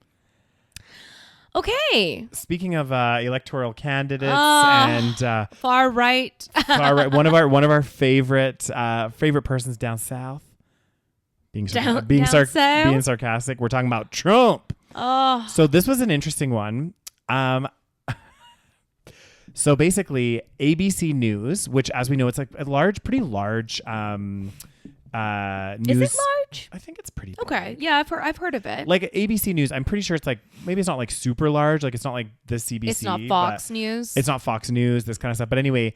Speaker 2: Okay.
Speaker 1: Speaking of electoral candidates and
Speaker 2: far right,
Speaker 1: one of our favorite persons down south, being sarcastic. We're talking about Trump.
Speaker 2: Oh.
Speaker 1: So this was an interesting one. So basically, ABC News, which, as we know, it's like a pretty large news.
Speaker 2: Is it large?
Speaker 1: I think it's pretty big.
Speaker 2: Okay. Yeah, I've heard of it.
Speaker 1: Like ABC News, I'm pretty sure it's like, maybe it's not like super large. Like it's not like the CBC.
Speaker 2: It's not Fox News.
Speaker 1: It's not Fox News, this kind of stuff. But anyway,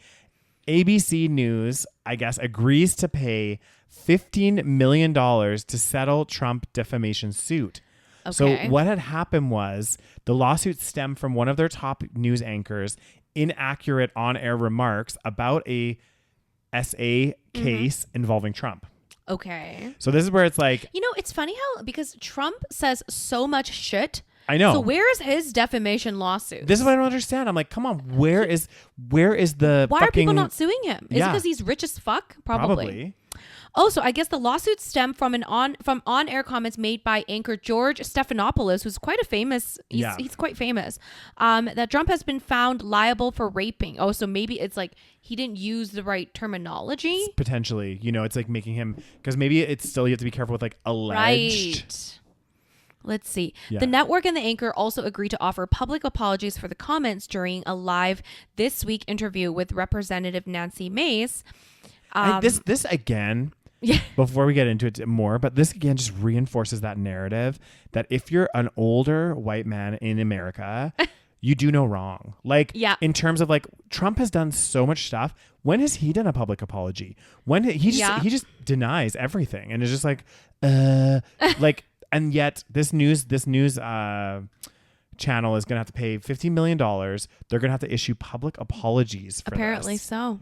Speaker 1: ABC News, I guess, agrees to pay $15 million to settle Trump defamation suit.
Speaker 2: Okay.
Speaker 1: So what had happened was the lawsuit stemmed from one of their top news anchors' inaccurate on-air remarks about a SA case involving Trump.
Speaker 2: Okay.
Speaker 1: So this is where it's like...
Speaker 2: You know, it's funny how, because Trump says so much shit.
Speaker 1: I know.
Speaker 2: So where is his defamation lawsuit?
Speaker 1: This is what I don't understand. I'm like, come on, where is the
Speaker 2: Why are people not suing him? Is it because he's rich as fuck? Probably. Oh, so I guess the lawsuit stemmed from on-air comments made by anchor George Stephanopoulos, who's quite a famous. He's quite famous. That Trump has been found liable for raping. Oh, so maybe it's like he didn't use the right terminology.
Speaker 1: Potentially, it's like making him, because maybe it's still, you have to be careful with like alleged.
Speaker 2: Right. Let's see.
Speaker 1: Yeah.
Speaker 2: The network and the anchor also agreed to offer public apologies for the comments during a live This Week interview with Representative Nancy Mace.
Speaker 1: This again.
Speaker 2: Yeah.
Speaker 1: Before we get into it more, but this again just reinforces that narrative that if you're an older white man in America, you do no wrong. Like, in terms of like, Trump has done so much stuff. When has he done a public apology? When he just denies everything and is just like, like, and yet this news channel is gonna have to pay $15 million. They're gonna have to issue public apologies for
Speaker 2: Apparently
Speaker 1: this.
Speaker 2: so.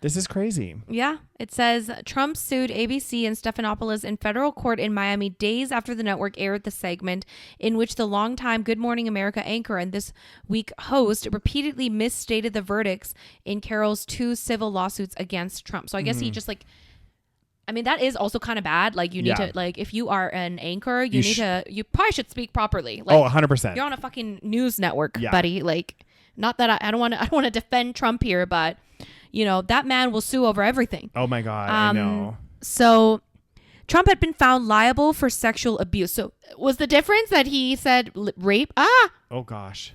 Speaker 1: This is crazy.
Speaker 2: Yeah. It says Trump sued ABC and Stephanopoulos in federal court in Miami days after the network aired the segment in which the longtime Good Morning America anchor and This Week host repeatedly misstated the verdicts in Carroll's 2 civil lawsuits against Trump. So I guess he just like, I mean, that is also kind of bad. Like you need to, like, if you are an anchor, you probably should speak properly. Like,
Speaker 1: 100%.
Speaker 2: You're on a fucking news network, buddy. Like, not that I don't want to defend Trump here, but that man will sue over everything.
Speaker 1: Oh my God, I know.
Speaker 2: So Trump had been found liable for sexual abuse. So was the difference that he said rape?
Speaker 1: Oh gosh.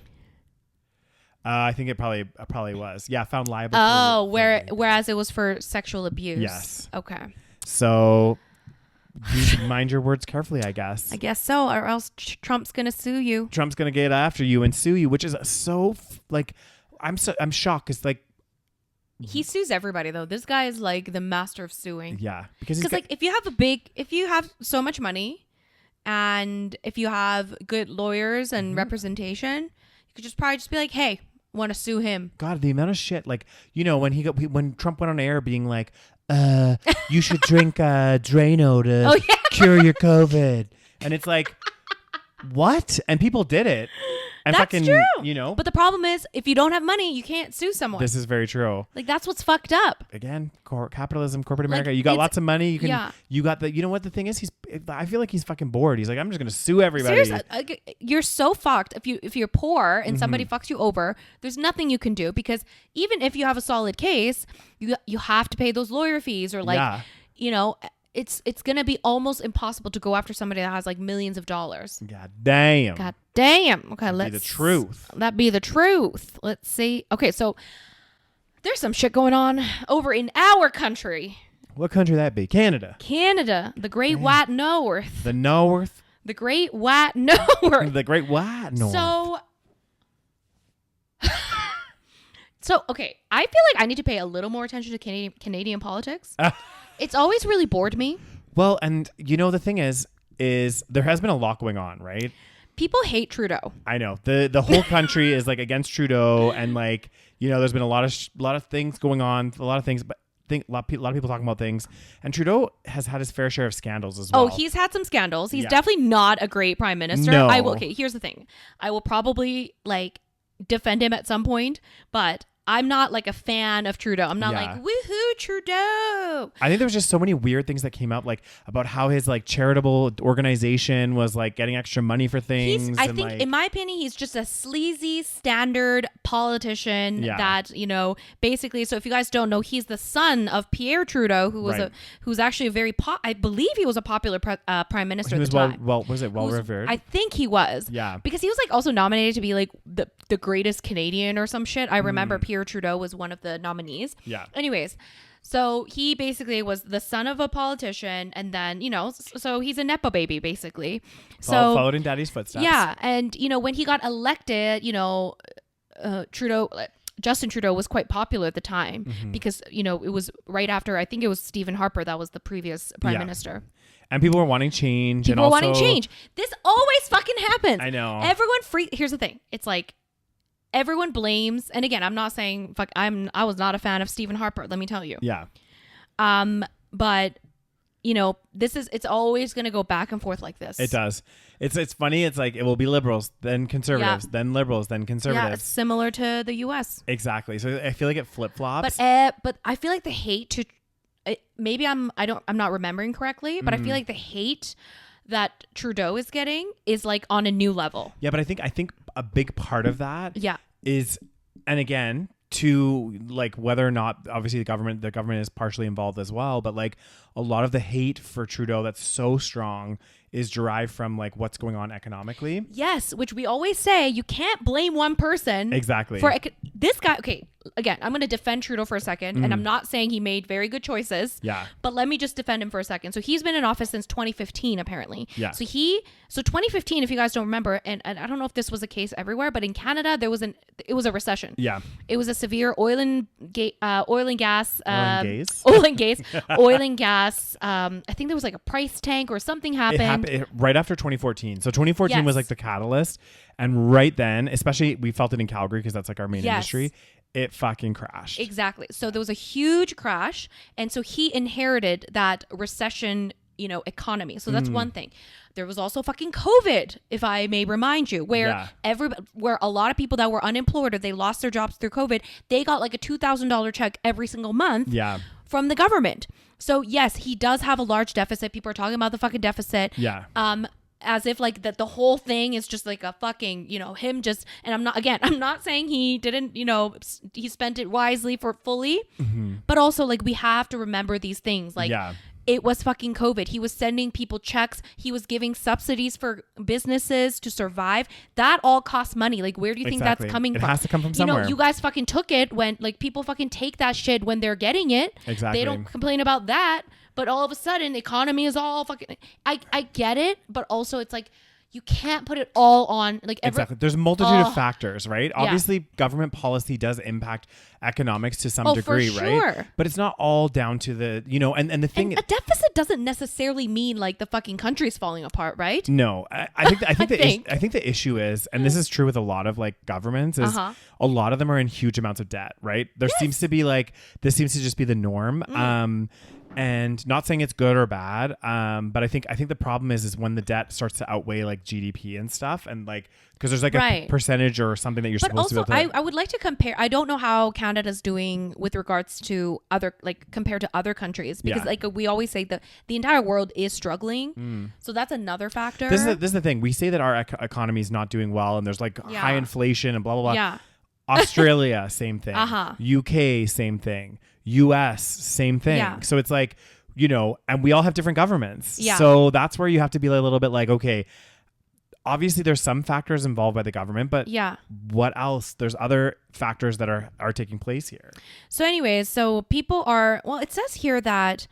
Speaker 1: I think it probably was. Yeah, found liable.
Speaker 2: Oh, whereas it was for sexual abuse.
Speaker 1: Yes.
Speaker 2: Okay.
Speaker 1: So you should mind your words carefully, I guess.
Speaker 2: I guess so, or else Trump's gonna sue you.
Speaker 1: Trump's gonna get after you and sue you, which is so like, I'm shocked because like.
Speaker 2: He sues everybody though. This guy is like the master of suing.
Speaker 1: Yeah, because
Speaker 2: like if you have so much money, and if you have good lawyers and representation, you could probably be like, hey, want to sue him.
Speaker 1: God, the amount of shit, like, when Trump went on air being like, you should drink Drano to cure your COVID, and it's like, what? And people did it. And
Speaker 2: that's
Speaker 1: fucking,
Speaker 2: true. But the problem is, if you don't have money, you can't sue someone.
Speaker 1: This is very true.
Speaker 2: Like, that's what's fucked up.
Speaker 1: Again, capitalism, corporate America. Like, you got lots of money. You got the, what the thing is? I feel like he's fucking bored. He's like, I'm just going to sue everybody.
Speaker 2: Seriously, you're so fucked. If you're poor and somebody fucks you over, there's nothing you can do, because even if you have a solid case, you have to pay those lawyer fees, or like, it's going to be almost impossible to go after somebody that has like millions of dollars.
Speaker 1: God damn.
Speaker 2: Okay, let's
Speaker 1: be the truth.
Speaker 2: That be the truth. Let's see. Okay, so there's some shit going on over in our country.
Speaker 1: What country that be? Canada.
Speaker 2: The Great White North.
Speaker 1: The North.
Speaker 2: The Great White North.
Speaker 1: The Great White North.
Speaker 2: So okay, I feel like I need to pay a little more attention to Canadian politics. It's always really bored me.
Speaker 1: Well, and the thing is there has been a lot going on, right?
Speaker 2: People hate Trudeau.
Speaker 1: I know. The whole country is like against Trudeau, and like, there's been a lot of things going on, a lot of things, but a lot of people talking about things, and Trudeau has had his fair share of scandals as well.
Speaker 2: Oh, he's had some scandals. He's definitely not a great prime minister.
Speaker 1: No.
Speaker 2: Okay, here's the thing. I will probably like defend him at some point, but I'm not like a fan of Trudeau. I'm not like, woohoo, Trudeau.
Speaker 1: I think there was just so many weird things that came up, like about how his like charitable organization was like getting extra money for things.
Speaker 2: I think, in my opinion, he's just a sleazy standard politician that, you know, basically. So if you guys don't know, he's the son of Pierre Trudeau, who was who's actually a very I believe he was a popular prime minister.
Speaker 1: He was
Speaker 2: at the time.
Speaker 1: well revered.
Speaker 2: I think he was.
Speaker 1: Yeah,
Speaker 2: because he was like also nominated to be like the greatest Canadian or some shit. I remember Pierre Trudeau was one of the nominees.
Speaker 1: Yeah.
Speaker 2: Anyways, so he basically was the son of a politician, and then, you know, so he's a nepo baby basically. So
Speaker 1: followed in daddy's footsteps.
Speaker 2: Yeah, and you know, when he got elected, you know, Justin Trudeau was quite popular at the time because, you know, it was right after, I think it was Stephen Harper that was the previous prime minister.
Speaker 1: And people were wanting change.
Speaker 2: People were wanting change. This always fucking happens.
Speaker 1: I know.
Speaker 2: Everyone here's the thing. It's like everyone blames, and again, I'm not saying I was not a fan of Stephen Harper, let me tell you.
Speaker 1: Yeah.
Speaker 2: But you know, it's always going to go back and forth like this.
Speaker 1: It does. It's funny. It's like it will be liberals, then conservatives, then liberals, then conservatives.
Speaker 2: Yeah, it's similar to the US.
Speaker 1: Exactly. So I feel like it flip-flops.
Speaker 2: But I feel like the hate to maybe I'm not remembering correctly, but I feel like the hate that Trudeau is getting is like on a new level.
Speaker 1: Yeah, but I think a big part of that is, and again, to like whether or not obviously the government is partially involved as well, but like a lot of the hate for Trudeau that's so strong is derived from like what's going on economically.
Speaker 2: Yes, which we always say you can't blame one person.
Speaker 1: Exactly.
Speaker 2: For this guy. Okay, again, I'm going to defend Trudeau for a second, and I'm not saying he made very good choices.
Speaker 1: Yeah.
Speaker 2: But let me just defend him for a second. So he's been in office since 2015, apparently.
Speaker 1: Yeah.
Speaker 2: So 2015, if you guys don't remember, and I don't know if this was the case everywhere, but in Canada it was a recession.
Speaker 1: Yeah.
Speaker 2: It was a severe oil and gas.
Speaker 1: Oil and gas.
Speaker 2: I think there was like a price tank or something happened.
Speaker 1: Right after 2014. So 2014 was like the catalyst. And right then, especially we felt it in Calgary because that's like our main industry, it fucking crashed.
Speaker 2: Exactly. So there was a huge crash. And so he inherited that recession, you know, economy. So that's one thing. There was also fucking COVID, if I may remind you, where where a lot of people that were unemployed or they lost their jobs through COVID, they got like a $2,000 check every single month from the government. So yes, he does have a large deficit. People are talking about the fucking deficit.
Speaker 1: Yeah.
Speaker 2: As if like that the whole thing is just like a fucking, you know, him just, and I'm not saying he didn't, you know, he spent it wisely fully, but also like we have to remember these things. Like it was fucking COVID. He was sending people checks. He was giving subsidies for businesses to survive. That all costs money. Like, where do you think that's coming from?
Speaker 1: It has to come from somewhere.
Speaker 2: You know, you guys fucking took it when, like, people fucking take that shit when they're getting it.
Speaker 1: Exactly.
Speaker 2: They don't complain about that. But all of a sudden, the economy is all fucking... I get it, but also it's like... You can't put it all on like
Speaker 1: exactly. There's a multitude of factors, right? Obviously, government policy does impact economics to some degree,
Speaker 2: for sure.
Speaker 1: right? But it's not all down to the, you know, and the thing.
Speaker 2: And a deficit doesn't necessarily mean like the fucking country's falling apart, right?
Speaker 1: No, I think the issue is, and this is true with a lot of like governments, is a lot of them are in huge amounts of debt, right? There seems to be like this seems to just be the norm. And not saying it's good or bad, but I think the problem is when the debt starts to outweigh like GDP and stuff, and like because there's like a percentage or something that you're supposed to be able to.
Speaker 2: I would like to compare. I don't know how Canada's doing with regards to other like compared to other countries because like we always say that the entire world is struggling, so that's another factor.
Speaker 1: This is the thing. We say that our economy is not doing well, and there's like high inflation and blah blah blah.
Speaker 2: Yeah.
Speaker 1: Australia, same thing. UK, same thing. US, same thing. Yeah. So it's like, you know, and we all have different governments. Yeah. So that's where you have to be a little bit like, okay, obviously there's some factors involved by the government, but what else? There's other factors that are taking place here.
Speaker 2: So anyways, so people are, well, it says here that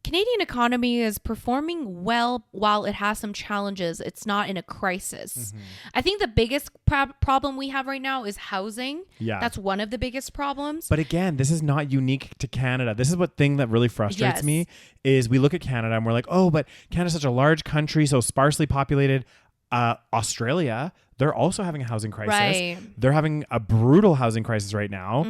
Speaker 2: Canadian economy is performing well while it has some challenges. It's not in a crisis. I think the biggest problem we have right now is housing. Yeah. That's one of the biggest problems.
Speaker 1: But again, this is not unique to Canada. This is what thing that really frustrates me is we look at Canada and we're like, oh, but Canada's such a large country, so sparsely populated. Australia, they're also having a housing crisis. Right. They're having a brutal housing crisis right now.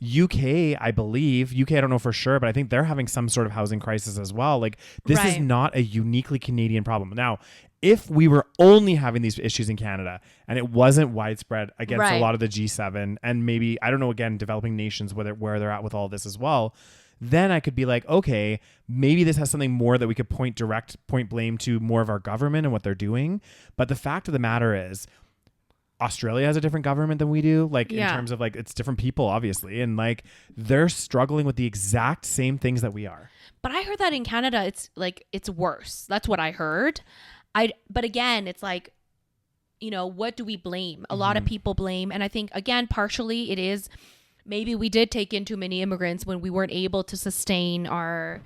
Speaker 1: UK, I believe, I don't know for sure, but I think they're having some sort of housing crisis as well. Like this is not a uniquely Canadian problem. Now, if we were only having these issues in Canada and it wasn't widespread against a lot of the G7 and maybe, I don't know, again, developing nations, where they're at with all this as well, then I could be like, okay, maybe this has something more that we could point blame to more of our government and what they're doing. But the fact of the matter is, Australia has a different government than we do, like in terms of like, it's different people, obviously. And like, they're struggling with the exact same things that we are.
Speaker 2: But I heard that in Canada, it's like, it's worse. That's what I heard. But again, it's like, you know, what do we blame? A lot of people blame. And I think, again, partially it is, maybe we did take in too many immigrants when we weren't able to sustain our,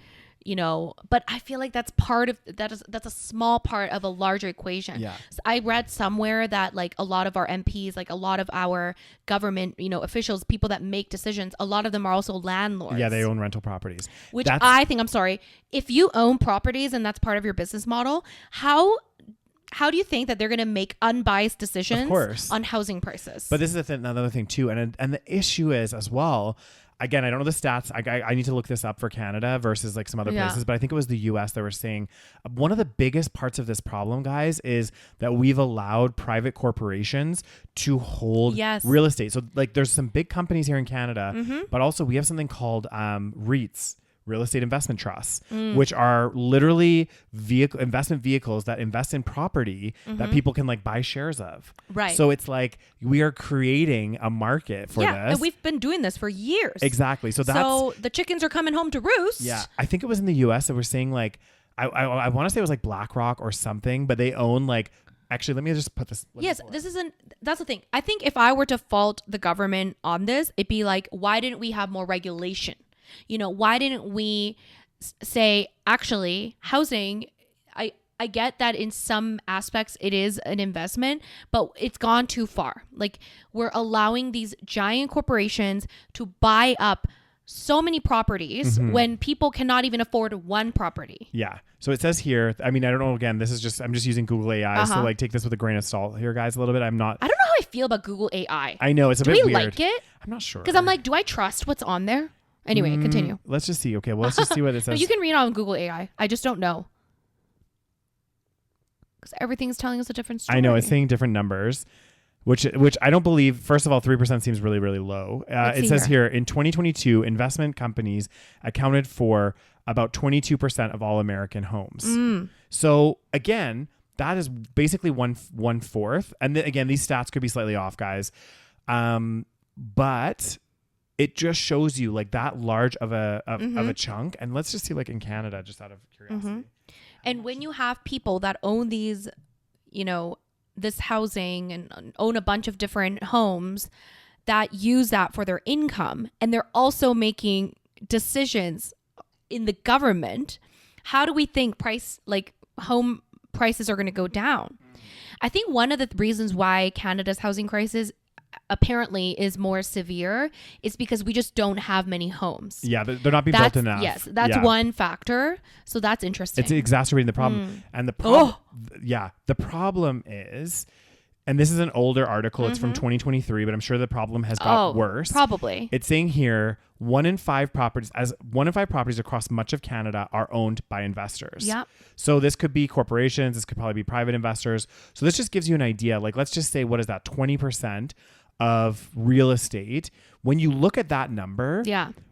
Speaker 2: you know, but I feel like that's a small part of a larger equation.
Speaker 1: Yeah.
Speaker 2: So I read somewhere that like a lot of our MPs, like a lot of our government, you know, officials, people that make decisions, a lot of them are also landlords.
Speaker 1: Yeah, they own rental properties.
Speaker 2: Which I think, I'm sorry, if you own properties and that's part of your business model, how do you think that they're going to make unbiased decisions on housing prices?
Speaker 1: But this is another thing too. And the issue is as well, again, I don't know the stats. I need to look this up for Canada versus like some other places, but I think it was the US that were saying one of the biggest parts of this problem, guys, is that we've allowed private corporations to hold real estate. So like there's some big companies here in Canada, but also we have something called REITs. Real estate investment trusts, which are literally investment vehicles that invest in property that people can like buy shares of.
Speaker 2: Right.
Speaker 1: So it's like we are creating a market for this.
Speaker 2: And we've been doing this for years.
Speaker 1: Exactly. So
Speaker 2: the chickens are coming home to roost.
Speaker 1: Yeah. I think it was in the US that we're saying like, I want to say it was like BlackRock or something, but they own like, actually, let me just put this.
Speaker 2: That's the thing. I think if I were to fault the government on this, it'd be like, why didn't we have more regulation? You know, why didn't we say, actually, housing, I get that in some aspects it is an investment, but it's gone too far. Like, we're allowing these giant corporations to buy up so many properties when people cannot even afford one property.
Speaker 1: Yeah. So it says here, I mean, I don't know, again, I'm just using Google AI. So like take this with a grain of salt here, guys, a little bit. I don't know
Speaker 2: how I feel about Google AI.
Speaker 1: I know, it's a bit weird.
Speaker 2: Do we like it?
Speaker 1: I'm not sure.
Speaker 2: Because I'm like, do I trust what's on there? Anyway, continue.
Speaker 1: Let's just see. Okay, well, let's just see what it says.
Speaker 2: No, you can read on Google AI. I just don't know. Because everything's telling us a different story.
Speaker 1: I know, it's saying different numbers, which I don't believe. First of all, 3% seems really, really low. It says here, in 2022, investment companies accounted for about 22% of all American homes. So again, that is basically one fourth. And again, these stats could be slightly off, guys. But it just shows you like that large of a chunk. And let's just see like in Canada, just out of curiosity.
Speaker 2: And when you have people that own these, you know, this housing and own a bunch of different homes that use that for their income, and they're also making decisions in the government, how do we think home prices are going to go down? I think one of the reasons why Canada's housing crisis apparently is more severe is because we just don't have many homes.
Speaker 1: Yeah, they're not being built enough.
Speaker 2: Yes, that's one factor. So that's interesting.
Speaker 1: It's exacerbating the problem. And the problem is, and this is an older article, it's from 2023, but I'm sure the problem has got worse.
Speaker 2: Probably.
Speaker 1: It's saying here, 1 in 5 properties across much of Canada are owned by investors.
Speaker 2: Yeah.
Speaker 1: So this could be corporations, this could probably be private investors. So this just gives you an idea. Like, let's just say, what is that? 20% of real estate. When you look at that number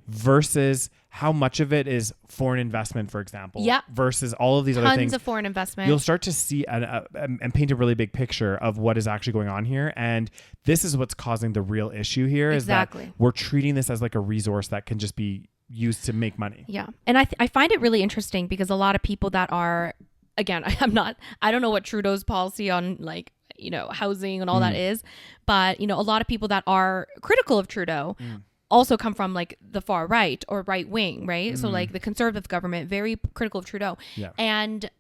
Speaker 1: versus how much of it is foreign investment, for example, versus all of these other things,
Speaker 2: tons of foreign investment,
Speaker 1: you'll start to see and paint a really big picture of what is actually going on here. And this is what's causing the real issue here is that we're treating this as like a resource that can just be used to make money.
Speaker 2: Yeah. And I find it really interesting because a lot of people that are, again, I don't know what Trudeau's policy on like, you know, housing and all that is, but, you know, a lot of people that are critical of Trudeau also come from like the far right or right wing, right? So like the conservative government, very critical of Trudeau.
Speaker 1: Yeah.
Speaker 2: And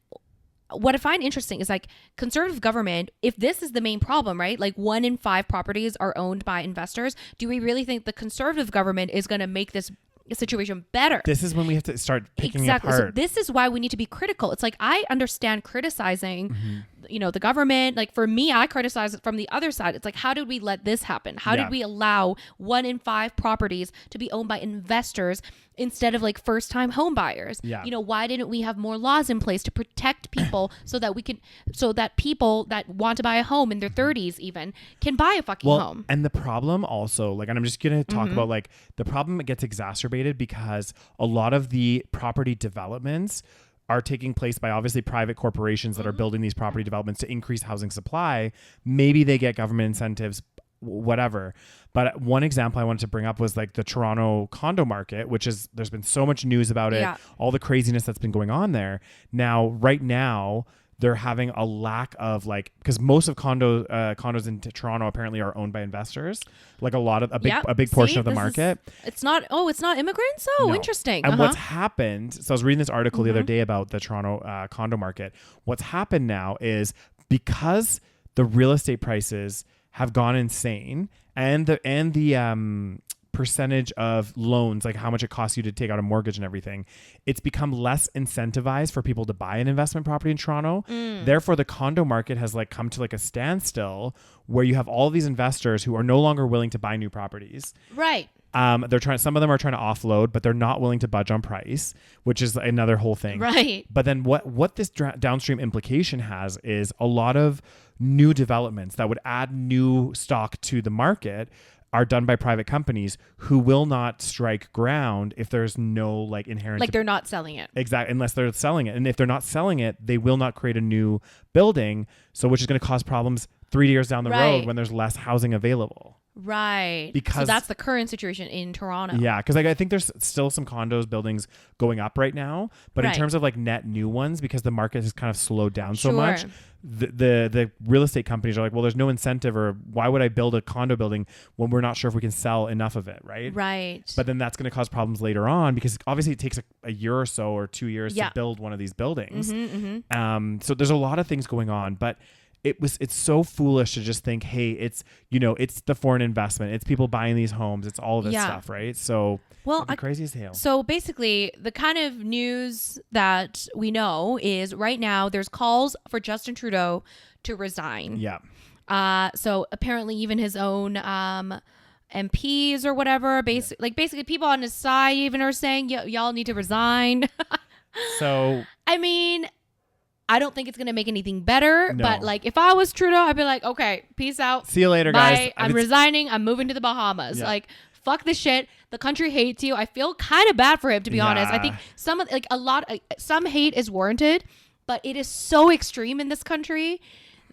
Speaker 2: what I find interesting is like conservative government, if this is the main problem, right? Like 1 in 5 properties are owned by investors. Do we really think the conservative government is going to make this situation better?
Speaker 1: This is when we have to start picking it apart.
Speaker 2: So this is why we need to be critical. It's like, I understand criticizing the government. Like for me, I criticize it from the other side. It's like, how did we let this happen? How did we allow 1 in 5 properties to be owned by investors instead of like first time home buyers? Why didn't we have more laws in place to protect people so that people that want to buy a home in their 30s even can buy a fucking home?
Speaker 1: And the problem also, like, and I'm just going to talk about like the problem, it gets exacerbated because a lot of the property developments are taking place by obviously private corporations that are building these property developments to increase housing supply. Maybe they get government incentives, whatever. But one example I wanted to bring up was like the Toronto condo market, which is, there's been so much news about it, all the craziness that's been going on there. Now, right now, they're having a lack of like, because most of condos in Toronto apparently are owned by investors, like a big portion of the market.
Speaker 2: It's not immigrants. Oh, no. Interesting.
Speaker 1: And what's happened, so I was reading this article the other day about the Toronto condo market. What's happened now is because the real estate prices have gone insane and the percentage of loans, like how much it costs you to take out a mortgage and everything, it's become less incentivized for people to buy an investment property in Toronto. Therefore, the condo market has like come to like a standstill where you have all these investors who are no longer willing to buy new properties.
Speaker 2: Right.
Speaker 1: Some of them are trying to offload, but they're not willing to budge on price, which is another whole thing.
Speaker 2: Right.
Speaker 1: But then what this downstream implication has is a lot of new developments that would add new stock to the market are done by private companies who will not strike ground if there's no like inherent,
Speaker 2: like they're not selling it.
Speaker 1: Exactly. Unless they're selling it. And if they're not selling it, they will not create a new building. So which is going to cause problems 3 years down the road when there's less housing available.
Speaker 2: Right.
Speaker 1: Because
Speaker 2: so that's the current situation in Toronto.
Speaker 1: Yeah. Because like, I think there's still some condos buildings going up right now. But in terms of like net new ones, because the market has kind of slowed down so much, the real estate companies are like, well, there's no incentive, or why would I build a condo building when we're not sure if we can sell enough of it, right?
Speaker 2: Right.
Speaker 1: But then that's going to cause problems later on because obviously it takes a year or so or 2 years to build one of these buildings. So there's a lot of things going on, but it's so foolish to just think, hey, it's the foreign investment, it's people buying these homes, it's all of this stuff, right? So crazy as hell. So
Speaker 2: basically, the kind of news that we know is right now there's calls for Justin Trudeau to resign.
Speaker 1: Yeah.
Speaker 2: So apparently, even his own MPs or whatever, basically people on his side even are saying, y'all need to resign.
Speaker 1: So
Speaker 2: I mean, I don't think it's going to make anything better, but like if I was Trudeau, I'd be like, okay, peace out.
Speaker 1: See you later, guys.
Speaker 2: I'm resigning. I'm moving to the Bahamas. Like, fuck this shit. The country hates you. I feel kind of bad for him, to be honest. I think some hate is warranted, but it is so extreme in this country.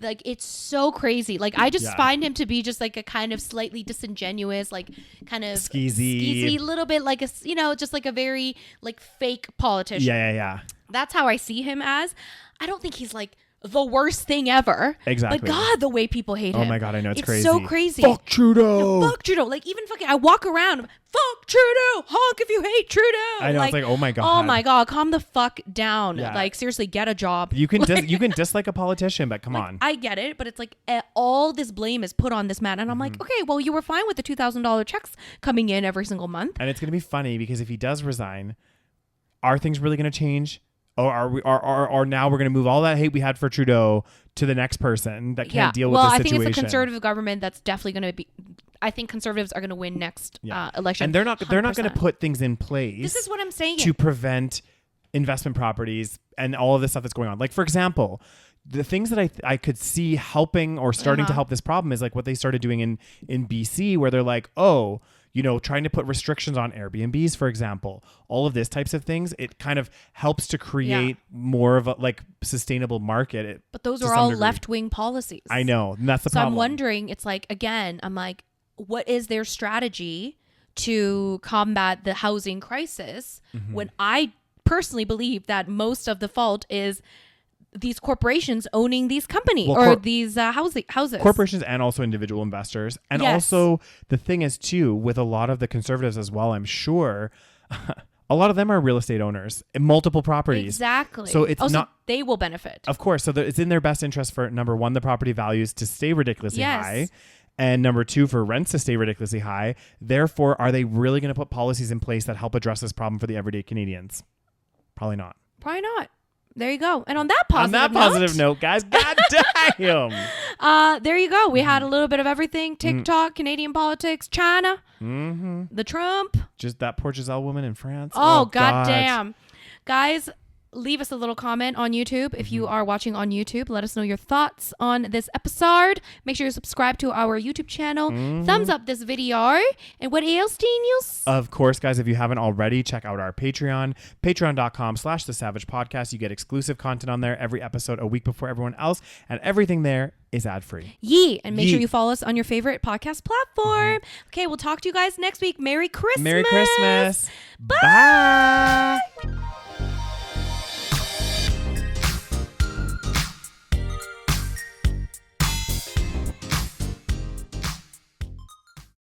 Speaker 2: Like, it's so crazy. Like, I just find him to be just like a kind of slightly disingenuous, like kind of skeezy little bit, like just like a very like fake politician.
Speaker 1: Yeah.
Speaker 2: That's how I see him as. I don't think he's like the worst thing ever.
Speaker 1: Exactly.
Speaker 2: But God, the way people hate him.
Speaker 1: Oh my God, I know. It's crazy.
Speaker 2: So crazy.
Speaker 1: Fuck Trudeau.
Speaker 2: No, fuck Trudeau. Like even fucking, I walk around, fuck Trudeau. Honk if you hate Trudeau.
Speaker 1: I know. It's like, oh my God.
Speaker 2: Oh my God, calm the fuck down. Yeah. Like seriously, get a job.
Speaker 1: You can you can dislike a politician, but come on.
Speaker 2: I get it, but it's like all this blame is put on this man, and I'm like, okay, well you were fine with the $2,000 checks coming in every single month.
Speaker 1: And it's gonna be funny because if he does resign, are things really gonna change? Or now we're going to move all that hate we had for Trudeau to the next person that can't deal with the situation.
Speaker 2: Well, I think it's a conservative government that's definitely going to be. I think conservatives are going to win next election.
Speaker 1: And they're not going to put things in place.
Speaker 2: This is what I'm saying. To
Speaker 1: prevent investment properties and all of this stuff that's going on. Like, for example, the things that I could see helping or starting to help this problem is like what they started doing in BC, where they're like, trying to put restrictions on Airbnbs, for example, all of this types of things. It kind of helps to create more of a like sustainable market.
Speaker 2: But those are all left-wing policies.
Speaker 1: I know. And that's the problem.
Speaker 2: So I'm wondering, it's like, again, I'm like, what is their strategy to combat the housing crisis when I personally believe that most of the fault is these corporations owning these companies these houses.
Speaker 1: Corporations and also individual investors. And also the thing is too, with a lot of the conservatives as well, I'm sure a lot of them are real estate owners in multiple properties.
Speaker 2: Exactly.
Speaker 1: So it's not,
Speaker 2: they will benefit.
Speaker 1: Of course. So it's in their best interest for number one, the property values to stay ridiculously high. And number two, for rents to stay ridiculously high. Therefore, are they really going to put policies in place that help address this problem for the everyday Canadians? Probably not.
Speaker 2: there you go. And on that positive
Speaker 1: note, guys, goddamn.
Speaker 2: There you go. We had a little bit of everything. TikTok, Canadian politics, China, the Trump.
Speaker 1: Just that poor Gisele woman in France.
Speaker 2: Oh, goddamn. Guys, leave us a little comment on YouTube. If you are watching on YouTube, let us know your thoughts on this episode. Make sure you subscribe to our YouTube channel. Thumbs up this video. And what else, Daniels?
Speaker 1: Of course, guys, if you haven't already, check out our Patreon, patreon.com/the SaVeg Podcast. You get exclusive content on there every episode a week before everyone else. And everything there is ad-free.
Speaker 2: And make sure you follow us on your favorite podcast platform. Okay, we'll talk to you guys next week. Merry Christmas.
Speaker 1: Merry Christmas.
Speaker 2: Bye.